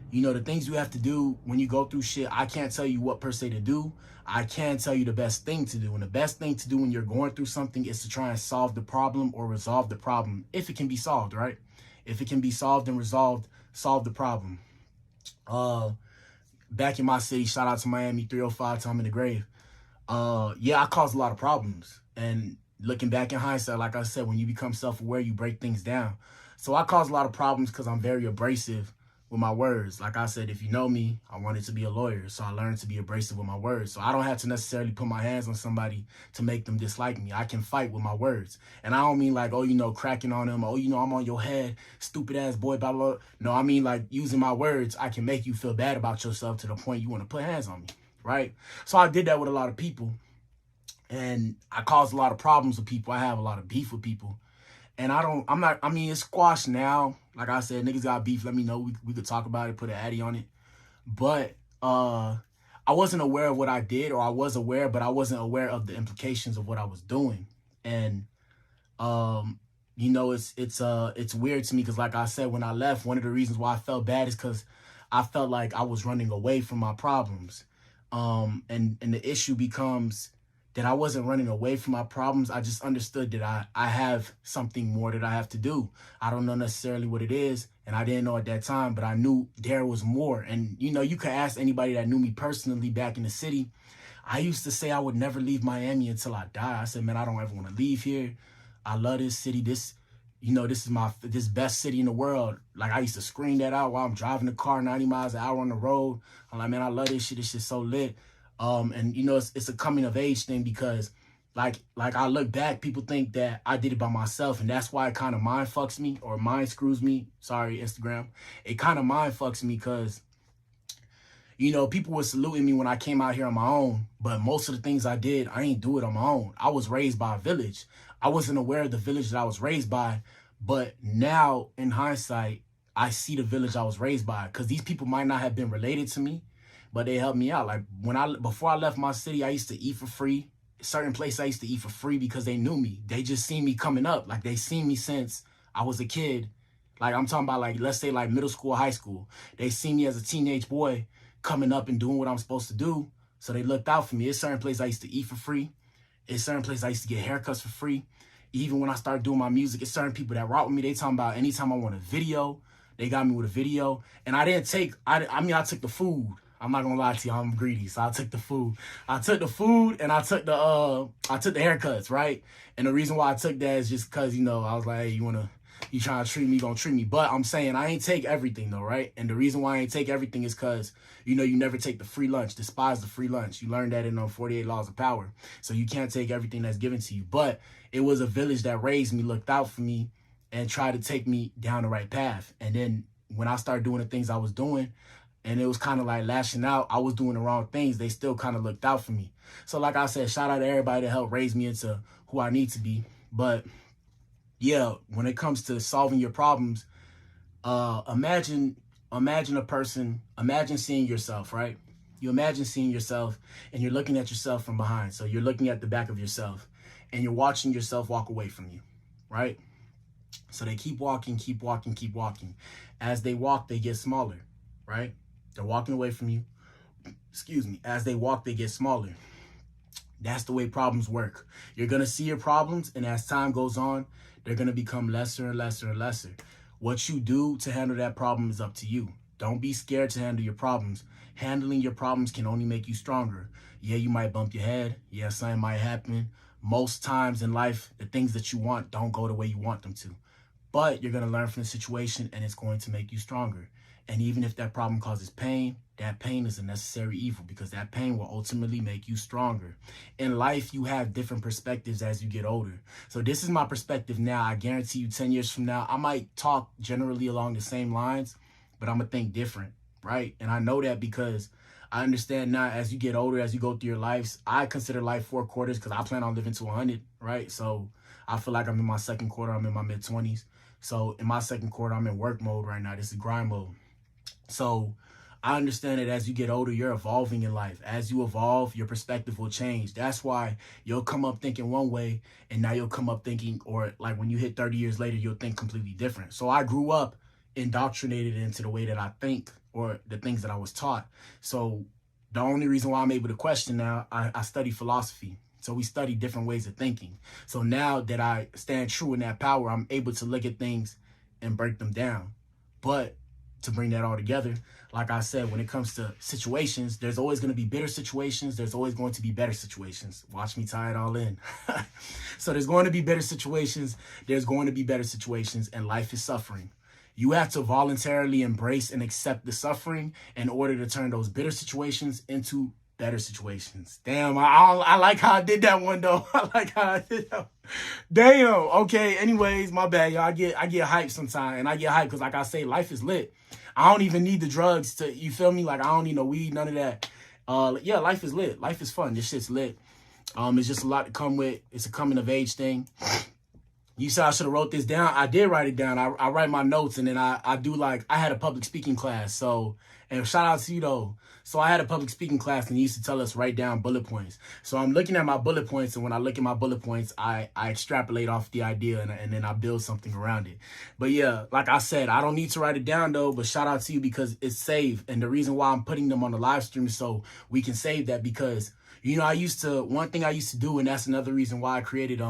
you know, the things you have to do when you go through shit, I can't tell you what per se to do. I can tell you the best thing to do. And the best thing to do when you're going through something is to try and solve the problem or resolve the problem. If it can be solved, right? If it can be solved and resolved, solve the problem. Back in my city, shout out to Miami 305, Time in the Grave. Yeah, I caused a lot of problems. And looking back in hindsight, like I said, when you become self-aware, you break things down. So I caused a lot of problems because I'm very abrasive with my words. Like I said, if you know me, I wanted to be a lawyer. So I learned to be abrasive with my words. So I don't have to necessarily put my hands on somebody to make them dislike me. I can fight with my words. And I don't mean like, oh, you know, cracking on them. Oh, you know, I'm on your head, stupid ass boy, blah, blah, blah. No, I mean like using my words, I can make you feel bad about yourself to the point you want to put hands on me, right? So I did that with a lot of people. And I caused a lot of problems with people. I have a lot of beef with people. And I mean, it's squashed now. Like I said, niggas got beef. Let me know. We could talk about it, put an addy on it. But I wasn't aware of what I did, or I was aware, but I wasn't aware of the implications of what I was doing. And, you know, it's weird to me because, like I said, when I left, one of the reasons why I felt bad is because I felt like I was running away from my problems. And the issue becomes that I wasn't running away from my problems. I just understood that I have something more that I have to do. I don't know necessarily what it is, and I didn't know at that time, but I knew there was more. And, you know, you could ask anybody that knew me personally back in the city. I used to say I would never leave Miami until I die. I said, man, I don't ever want to leave here. I love this city. This, you know, this is this best city in the world. Like, I used to scream that out while I'm driving the car 90 miles an hour on the road. I'm like, man, I love this shit. This shit's so lit. And you know, it's a coming of age thing because like I look back, people think that I did it by myself, and that's why it kind of mind fucks me or mind screws me. Sorry, Instagram. It kind of mind fucks me because, you know, people were saluting me when I came out here on my own, but most of the things I did, I ain't do it on my own. I was raised by a village. I wasn't aware of the village that I was raised by, but now in hindsight, I see the village I was raised by because these people might not have been related to me, but they helped me out. Like before I left my city, I used to eat for free. Certain places I used to eat for free because they knew me. They just seen me coming up. Like they seen me since I was a kid. Like I'm talking about like, let's say like middle school, high school. They seen me as a teenage boy coming up and doing what I'm supposed to do. So they looked out for me. It's certain places I used to eat for free. It's certain places I used to get haircuts for free. Even when I started doing my music, it's certain people that rock with me. They talking about anytime I want a video, they got me with a video. And I didn't take, I mean, I took the food. I'm not gonna lie to you, I'm greedy, so I took the food. I took the food and I took the haircuts, right? And the reason why I took that is just because, you know, I was like, hey, you trying to treat me, gonna treat me. But I'm saying I ain't take everything though, right? And the reason why I ain't take everything is because, you know, you never take the free lunch. Despise the free lunch. You learned that in 48 Laws of Power. So you can't take everything that's given to you. But it was a village that raised me, looked out for me, and tried to take me down the right path. And then when I started doing the things I was doing, and it was kind of like lashing out, I was doing the wrong things, they still kind of looked out for me. So like I said, shout out to everybody that helped raise me into who I need to be. But yeah, when it comes to solving your problems, imagine a person, imagine seeing yourself, right? You imagine seeing yourself and you're looking at yourself from behind. So you're looking at the back of yourself and you're watching yourself walk away from you, right? So they keep walking, keep walking, keep walking. As they walk, they get smaller, right? They're walking away from you. Excuse me. As they walk, they get smaller. That's the way problems work. You're going to see your problems, and as time goes on, they're going to become lesser and lesser and lesser. What you do to handle that problem is up to you. Don't be scared to handle your problems. Handling your problems can only make you stronger. Yeah, you might bump your head. Yeah, something might happen. Most times in life, the things that you want don't go the way you want them to. But you're going to learn from the situation, and it's going to make you stronger. And even if that problem causes pain, that pain is a necessary evil, because that pain will ultimately make you stronger. In life, you have different perspectives as you get older. So this is my perspective now. I guarantee you 10 years from now, I might talk generally along the same lines, but I'm going to think different, right? And I know that because I understand now as you get older, as you go through your lives, I consider life 4 quarters because I plan on living to 100, right? So I feel like I'm in my second quarter. I'm in my mid-20s. So in my second quarter, I'm in work mode right now. This is grind mode. So I understand that as you get older, you're evolving in life. As you evolve, your perspective will change. That's why you'll come up thinking one way, and now you'll come up thinking, or like when you hit 30 years later, you'll think completely different. So I grew up indoctrinated into the way that I think, or the things that I was taught. So the only reason why I'm able to question now, I study philosophy. So we study different ways of thinking. So now that I stand true in that power, I'm able to look at things and break them down. But to bring that all together, like I said, when it comes to situations, there's always going to be bitter situations. There's always going to be better situations. Watch me tie it all in. So there's going to be bitter situations. There's going to be better situations, and life is suffering. You have to voluntarily embrace and accept the suffering in order to turn those bitter situations into better situations. Damn, I like how I did that one, though. I like how I did that. Damn. Okay. Anyways, my bad, y'all. I get hyped sometimes, and I get hyped because, like I say, life is lit. I don't even need the drugs to, you feel me? Like, I don't need no weed, none of that. Yeah, life is lit. Life is fun. This shit's lit. It's just a lot to come with. It's a coming of age thing. You said I should have wrote this down. I did write it down. I write my notes, and then I do, like, I had a public speaking class. So, and shout out to you, though. So I had a public speaking class, and he used to tell us write down bullet points. So I'm looking at my bullet points, and when I look at my bullet points, I extrapolate off the idea, and then I build something around it. But yeah, like I said, I don't need to write it down, though, but shout out to you because it's saved. And the reason why I'm putting them on the live stream is so we can save that, because, you know, one thing I used to do, and that's another reason why I created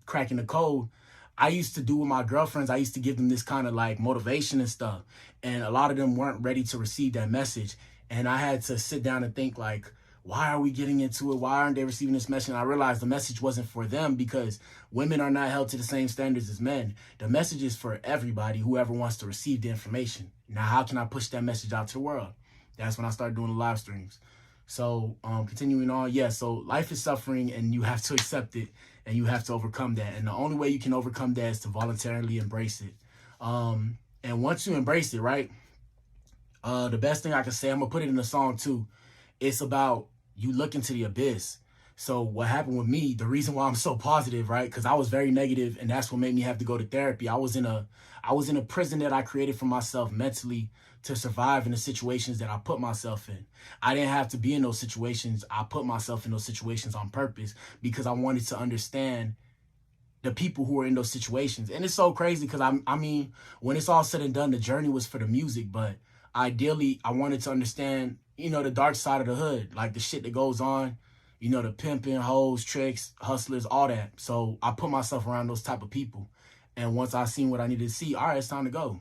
Cracking the Code. I used to do with my girlfriends, I used to give them this kind of like motivation and stuff. And a lot of them weren't ready to receive that message. And I had to sit down and think, like, why are we getting into it? Why aren't they receiving this message? And I realized the message wasn't for them, because women are not held to the same standards as men. The message is for everybody, whoever wants to receive the information. Now, how can I push that message out to the world? That's when I started doing the live streams. So continuing on, yeah, so life is suffering, and you have to accept it, and you have to overcome that. And the only way you can overcome that is to voluntarily embrace it. And once you embrace it, right, the best thing I can say, I'm going to put it in the song too, it's about you look into the abyss. So what happened with me, the reason why I'm so positive, right, because I was very negative, and that's what made me have to go to therapy. I was in a prison that I created for myself mentally to survive in the situations that I put myself in. I didn't have to be in those situations. I put myself in those situations on purpose because I wanted to understand the people who are in those situations. And it's so crazy because I mean, when it's all said and done, the journey was for the music, but ideally I wanted to understand, you know, the dark side of the hood, like the shit that goes on, you know, the pimping, hoes, tricks, hustlers, all that. So I put myself around those type of people. And once I seen what I needed to see, all right, it's time to go.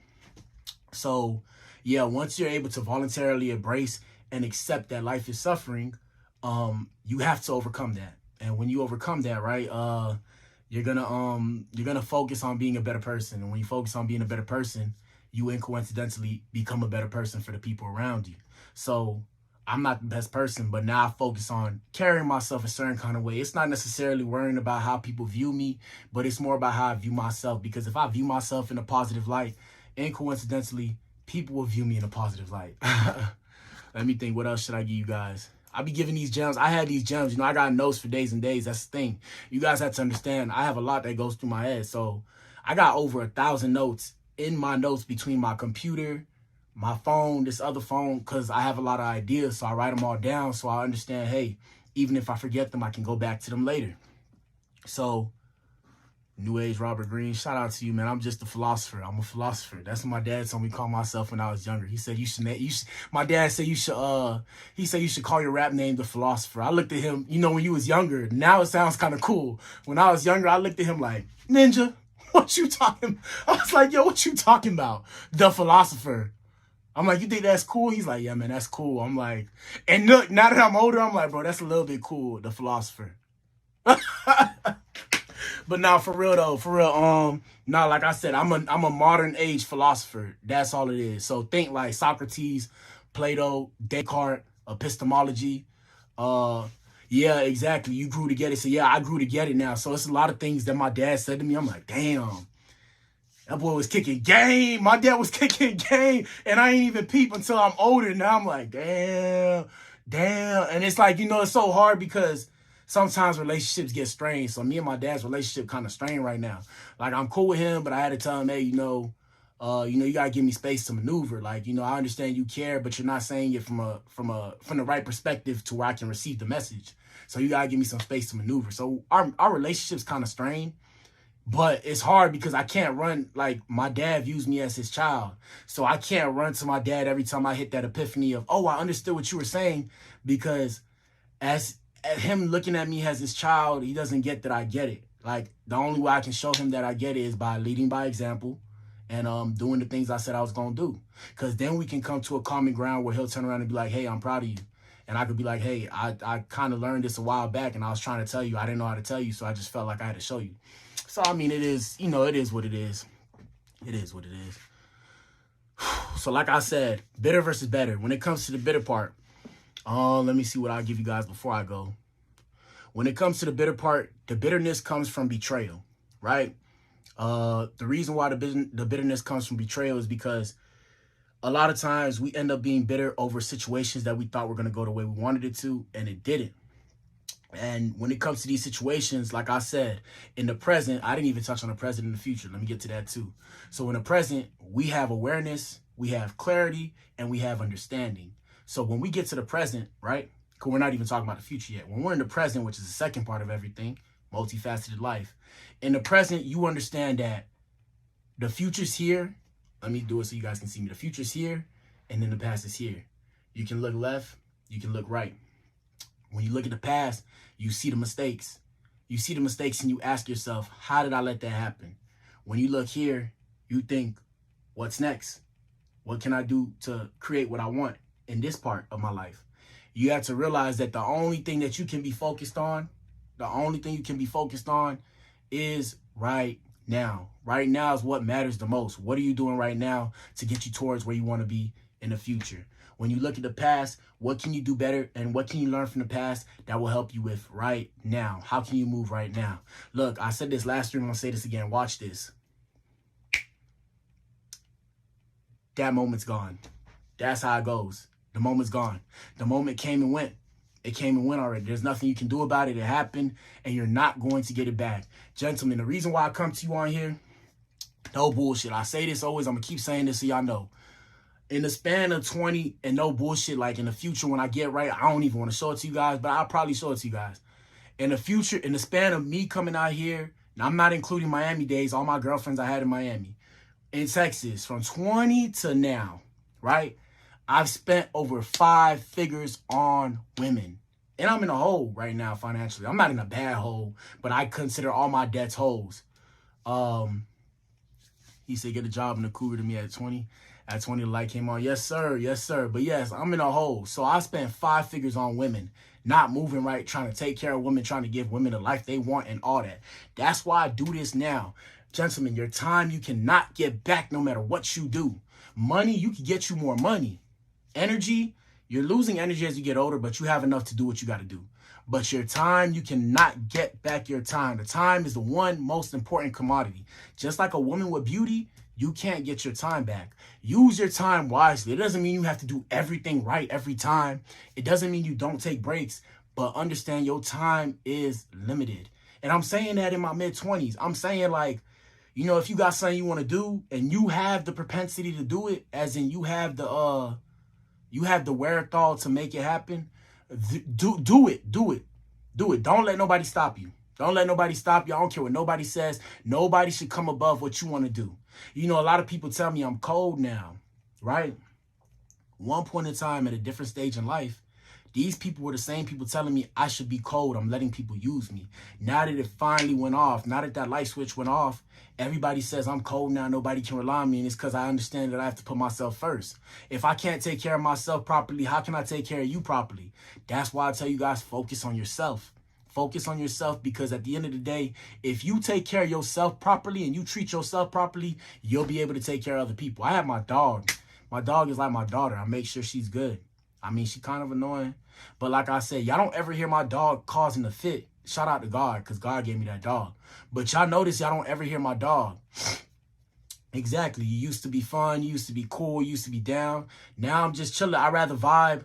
So yeah, once you're able to voluntarily embrace and accept that life is suffering, you have to overcome that. And when you overcome that, right, you're gonna focus on being a better person. And when you focus on being a better person, you coincidentally become a better person for the people around you. So I'm not the best person, but now I focus on carrying myself a certain kind of way. It's not necessarily worrying about how people view me, but it's more about how I view myself. Because if I view myself in a positive light, coincidentally, people will view me in a positive light. Let me think, what else should I give you guys? I be giving these gems. I had these gems. You know, I got notes for days and days. That's the thing. You guys have to understand, I have a lot that goes through my head. So I got over 1,000 notes in my notes between my computer, my phone, this other phone, because I have a lot of ideas. So I write them all down so I understand, hey, even if I forget them, I can go back to them later. So New Age Robert Greene, shout out to you, man. I'm just a philosopher. I'm a philosopher. That's what my dad told me to call myself when I was younger. He said you should my dad said you should he said you should call your rap name the philosopher. I looked at him, you know, when you was younger. Now it sounds kind of cool. When I was younger, I looked at him like, Ninja, what you talking? I was like, yo, what you talking about? The philosopher. I'm like, you think that's cool? He's like, yeah, man, that's cool. I'm like, and look, now that I'm older, I'm like, bro, that's a little bit cool, the philosopher. But now, for real though, now like I said, I'm a modern age philosopher. That's all it is. So think like Socrates, Plato, Descartes, epistemology. Yeah, exactly. You grew to get it. So yeah, I grew to get it now. So it's a lot of things that my dad said to me. I'm like, damn, that boy was kicking game. My dad was kicking game, and I ain't even peep until I'm older. Now I'm like, damn. And it's like, you know, it's so hard because sometimes relationships get strained. So me and my dad's relationship kind of strained right now. Like, I'm cool with him, but I had to tell him, hey, you gotta give me space to maneuver. Like, you know, I understand you care, but you're not saying it from the right perspective to where I can receive the message. So you gotta give me some space to maneuver. So our relationship's kind of strained, but it's hard because I can't run. Like, my dad views me as his child, so I can't run to my dad every time I hit that epiphany of, oh, I understood what you were saying, because as him looking at me as his child, he doesn't get that I get it. Like, the only way I can show him that I get it is by leading by example and doing the things I said I was going to do. Because then we can come to a common ground where he'll turn around and be like, hey, I'm proud of you. And I could be like, hey, I kind of learned this a while back, and I was trying to tell you. I didn't know how to tell you, so I just felt like I had to show you. So, I mean, it is, you know, it is what it is. It is what it is. So, like I said, bitter versus better. When it comes to the bitter part, let me see what I'll give you guys before I go. When it comes to the bitter part, the bitterness comes from betrayal, right? The reason why the bitterness comes from betrayal is because a lot of times we end up being bitter over situations that we thought were going to go the way we wanted it to, and it didn't. And when it comes to these situations, like I said, in the present, I didn't even touch on the present and the future. Let me get to that too. So in the present, we have awareness, we have clarity, and we have understanding. So when we get to the present, right, because we're not even talking about the future yet. When we're in the present, which is the second part of everything, multifaceted life, in the present, you understand that the future's here. Let me do it so you guys can see me. The future's here, and then the past is here. You can look left, you can look right. When you look at the past, you see the mistakes. You see the mistakes and you ask yourself, how did I let that happen? When you look here, you think, what's next? What can I do to create what I want in this part of my life? You have to realize that the only thing that you can be focused on, is right now. Right now is what matters the most. What are you doing right now to get you towards where you want to be in the future? When you look at the past, what can you do better and what can you learn from the past that will help you with right now? How can you move right now? Look, I said this last stream, I'm going to say this again. Watch this. That moment's gone. That's how it goes. The moment's gone. The moment came and went. It came and went already. There's nothing you can do about it. It happened, and you're not going to get it back. Gentlemen, the reason why I come to you on here, no bullshit. I say this always. I'm going to keep saying this so y'all know. In the span of 20, and no bullshit, like in the future when I get right, I don't even want to show it to you guys, but I'll probably show it to you guys. In the future, in the span of me coming out here, and I'm not including Miami days, all my girlfriends I had in Miami, in Texas, from 20 to now, right? I've spent over 5 figures on women. And I'm in a hole right now financially. I'm not in a bad hole, but I consider all my debts holes. He said, get a job in the Cougar to me at 20. At 20, the light came on. Yes, sir. Yes, sir. But yes, I'm in a hole. So I spent 5 figures on women, not moving right, trying to take care of women, trying to give women the life they want and all that. That's why I do this now. Gentlemen, your time you cannot get back no matter what you do. Money, you can get you more money. Energy, you're losing energy as you get older, but you have enough to do what you got to do. But your time, you cannot get back your time. The time is the one most important commodity. Just like a woman with beauty, you can't get your time back. Use your time wisely. It doesn't mean you have to do everything right every time. It doesn't mean you don't take breaks, but understand your time is limited. And I'm saying that in my mid-20s. I'm saying, like, you know, if you got something you want to do and you have the propensity to do it, as in you have the wherewithal to make it happen, do it. Don't let nobody stop you. Don't let nobody stop you. I don't care what nobody says. Nobody should come above what you want to do. You know, a lot of people tell me I'm cold now, right? One point in time at a different stage in life, these people were the same people telling me I should be cold. I'm letting people use me. Now that it finally went off, now that that light switch went off, everybody says I'm cold now. Nobody can rely on me. And it's because I understand that I have to put myself first. If I can't take care of myself properly, how can I take care of you properly? That's why I tell you guys, focus on yourself. Focus on yourself, because at the end of the day, if you take care of yourself properly and you treat yourself properly, you'll be able to take care of other people. I have my dog. My dog is like my daughter. I make sure she's good. I mean, she's kind of annoying. But like I said, y'all don't ever hear my dog causing a fit. Shout out to God, because God gave me that dog. But y'all notice y'all don't ever hear my dog. Exactly. You used to be fun. You used to be cool. You used to be down. Now I'm just chilling. I'd rather vibe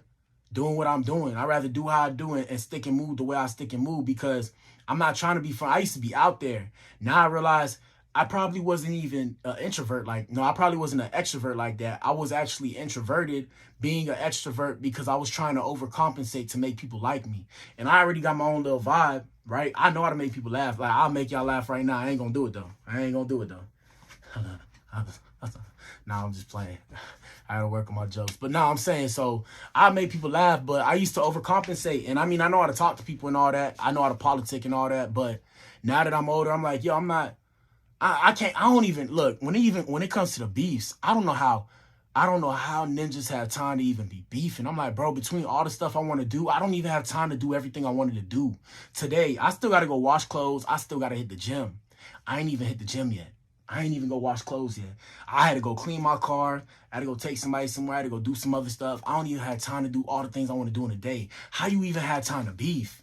doing what I'm doing. I'd rather do how I do it and stick and move the way I stick and move, because I'm not trying to be fun. I used to be out there. Now I realize I probably wasn't even an introvert. I probably wasn't an extrovert like that. I was actually introverted, being an extrovert, because I was trying to overcompensate to make people like me. And I already got my own little vibe, right? I know how to make people laugh. Like, I'll make y'all laugh right now. I ain't gonna do it though. Nah, I'm just playing. I gotta work on my jokes. But no, I'm saying, so I make people laugh, but I used to overcompensate. And I mean, I know how to talk to people and all that. I know how to politic and all that. But now that I'm older, I'm like, yo, I don't even look when it comes to the beefs. I don't know how ninjas have time to even be beefing. I'm like, bro, between all the stuff I want to do, I don't even have time to do everything I wanted to do. Today, I still got to go wash clothes. I still got to hit the gym. I ain't even hit the gym yet. I ain't even go wash clothes yet. I had to go clean my car. I had to go take somebody somewhere. I had to go do some other stuff. I don't even have time to do all the things I want to do in a day. How you even have time to beef?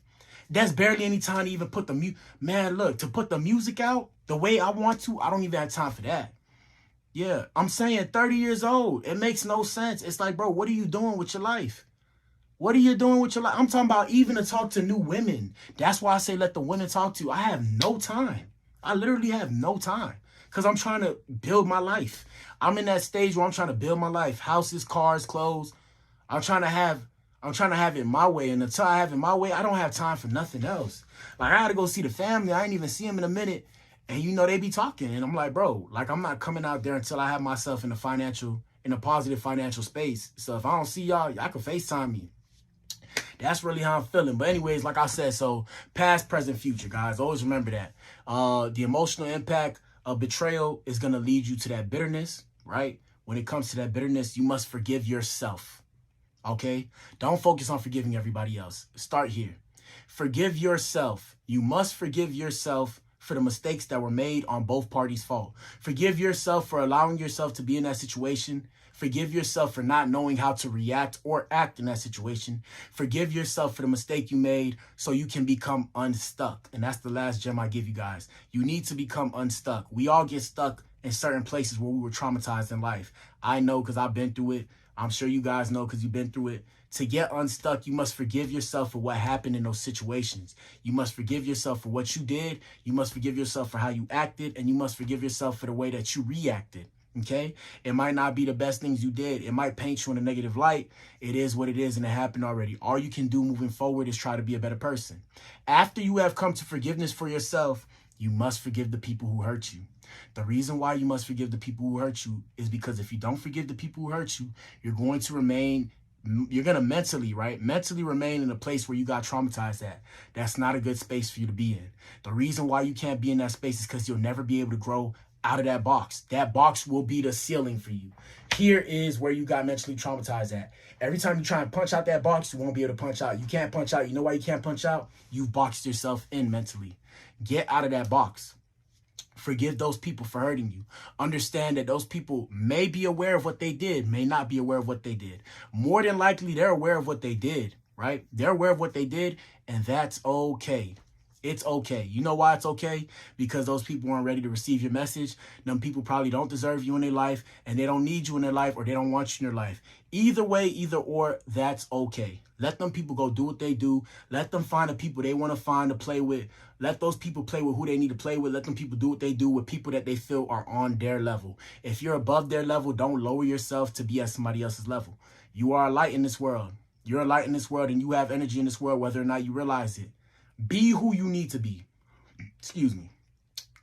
That's barely any time to even put the to put the music out the way I want to. I don't even have time for that. Yeah, I'm saying 30 years old. It makes no sense. It's like, bro, what are you doing with your life? What are you doing with your life? I'm talking about even to talk to new women. That's why I say let the women talk to you. I have no time. I literally have no time, because I'm trying to build my life. I'm in that stage where I'm trying to build my life. Houses, cars, clothes. I'm trying to have it my way. And until I have it my way, I don't have time for nothing else. Like, I had to go see the family. I ain't even see them in a minute. And you know, they be talking. And I'm like, bro, like, I'm not coming out there until I have myself in a positive financial space. So if I don't see y'all can FaceTime me. That's really how I'm feeling. But anyways, like I said, so past, present, future, guys. Always remember that. The emotional impact of betrayal is going to lead you to that bitterness, right? When it comes to that bitterness, you must forgive yourself. Okay? Don't focus on forgiving everybody else. Start here. Forgive yourself. You must forgive yourself for the mistakes that were made on both parties' fault. Forgive yourself for allowing yourself to be in that situation. Forgive yourself for not knowing how to react or act in that situation. Forgive yourself for the mistake you made so you can become unstuck. And that's the last gem I give you guys. You need to become unstuck. We all get stuck in certain places where we were traumatized in life. I know, because I've been through it. I'm sure you guys know, because you've been through it. To get unstuck, you must forgive yourself for what happened in those situations. You must forgive yourself for what you did. You must forgive yourself for how you acted. And you must forgive yourself for the way that you reacted. Okay? It might not be the best things you did. It might paint you in a negative light. It is what it is, and it happened already. All you can do moving forward is try to be a better person. After you have come to forgiveness for yourself, you must forgive the people who hurt you. The reason why you must forgive the people who hurt you is because if you don't forgive the people who hurt you, you're going to mentally remain in a place where you got traumatized at. That's not a good space for you to be in. The reason why you can't be in that space is because you'll never be able to grow out of that box. That box will be the ceiling for you. Here is where you got mentally traumatized at. Every time you try and punch out that box, you won't be able to punch out. You can't punch out. You know why you can't punch out? You've boxed yourself in mentally. Get out of that box. Forgive those people for hurting you. Understand that those people may be aware of what they did, may not be aware of what they did. More than likely, they're aware of what they did, right? They're aware of what they did, and that's okay. It's okay. You know why it's okay? Because those people weren't ready to receive your message. Them people probably don't deserve you in their life, and they don't need you in their life, or they don't want you in their life. Either way, either or, that's okay. Let them people go do what they do. Let them find the people they want to find to play with. Let those people play with who they need to play with. Let them people do what they do with people that they feel are on their level. If you're above their level, don't lower yourself to be at somebody else's level. You are a light in this world. You're a light in this world, and you have energy in this world, whether or not you realize it. Be who you need to be. excuse me,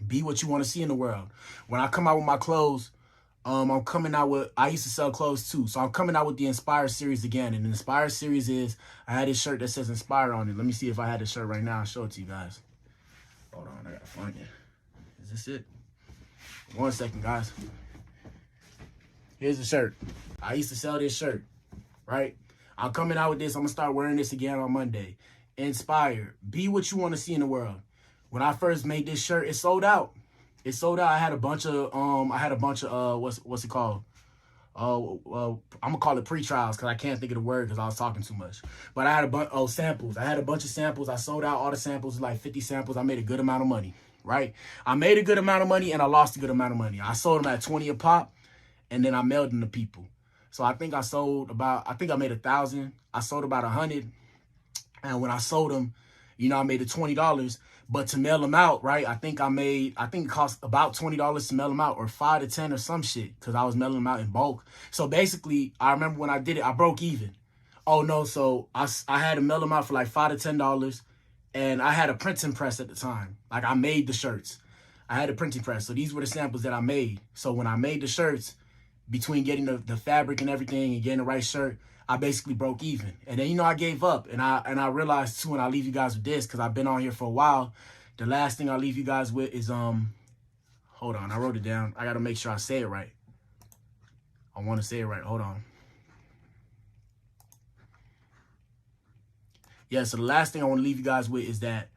be what you want to see in the world. When I come out with my clothes, I'm coming out with, I used to sell clothes too. So I'm coming out with the Inspire series again. And the Inspire series is, I had this shirt that says Inspire on it. Let me see if I had this shirt right now. I'll show it to you guys. Hold on, I gotta find it. Is this it? 1 second, guys. Here's the shirt. I used to sell this shirt, right? I'm coming out with this. I'm gonna start wearing this again on Monday. Inspire. Be what you want to see in the world. When I first made this shirt, it sold out. It sold out. I had a bunch of what's it called? I'm gonna call it pre-trials because I can't think of the word because I was talking too much. But I had a bunch of samples. I had a bunch of samples. I sold out all the samples, like 50 samples. I made a good amount of money, right? I made a good amount of money and I lost a good amount of money. I sold them at 20 a pop and then I mailed them to people. So I think I made 1,000. I sold about 100. And when I sold them, I made it $20. But to mail them out, right, I think it cost about $20 to mail them out, or 5 to 10 or some shit, because I was mailing them out in bulk. So basically, I remember when I did it, I broke even. Oh no, so I had to mail them out for like $5 to $10, and I had a printing press at the time. Like, I made the shirts. I had a printing press. So these were the samples that I made. So when I made the shirts, between getting the fabric and everything and getting the right shirt, I basically broke even. And then, I gave up. And I realized too, and I'll leave you guys with this because I've been on here for a while. The last thing I'll leave you guys with is, hold on, I wrote it down. I got to make sure I say it right. I want to say it right. Hold on. Yeah, so the last thing I want to leave you guys with is that,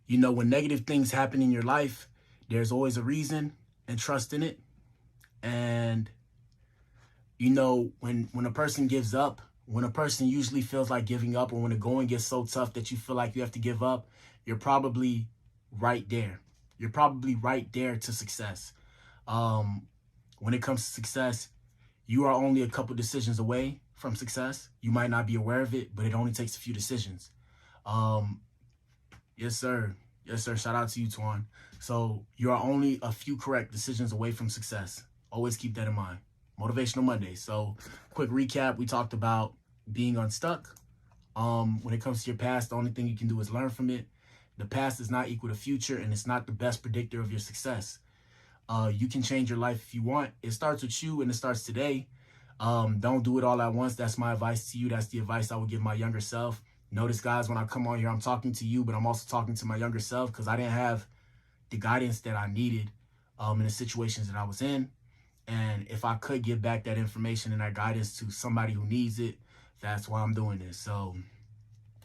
when negative things happen in your life, there's always a reason, and trust in it. And, when a person gives up, when a person usually feels like giving up, or when the going gets so tough that you feel like you have to give up, you're probably right there. You're probably right there to success. When it comes to success, you are only a couple decisions away from success. You might not be aware of it, but it only takes a few decisions. Yes, sir. Yes, sir. Shout out to you, Twan. So you are only a few correct decisions away from success. Always keep that in mind. Motivational Monday. So quick recap. We talked about being unstuck. When it comes to your past, the only thing you can do is learn from it. The past is not equal to future, and it's not the best predictor of your success. You can change your life if you want. It starts with you, and it starts today. Don't do it all at once. That's my advice to you. That's the advice I would give my younger self. Notice, guys, when I come on here, I'm talking to you, but I'm also talking to my younger self because I didn't have the guidance that I needed in the situations that I was in. And if I could give back that information and that guidance to somebody who needs it, that's why I'm doing this. So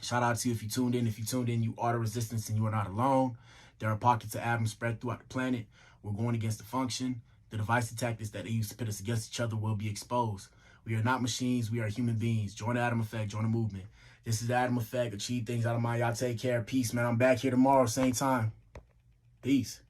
shout out to you if you tuned in. If you tuned in, you are the resistance and you are not alone. There are pockets of atoms spread throughout the planet. We're going against the function. The divisive tactics that they use to pit us against each other will be exposed. We are not machines. We are human beings. Join the Atom Effect. Join the movement. This is the Atom Effect. Achieve things out of mind. Y'all take care. Peace, man. I'm back here tomorrow, same time. Peace.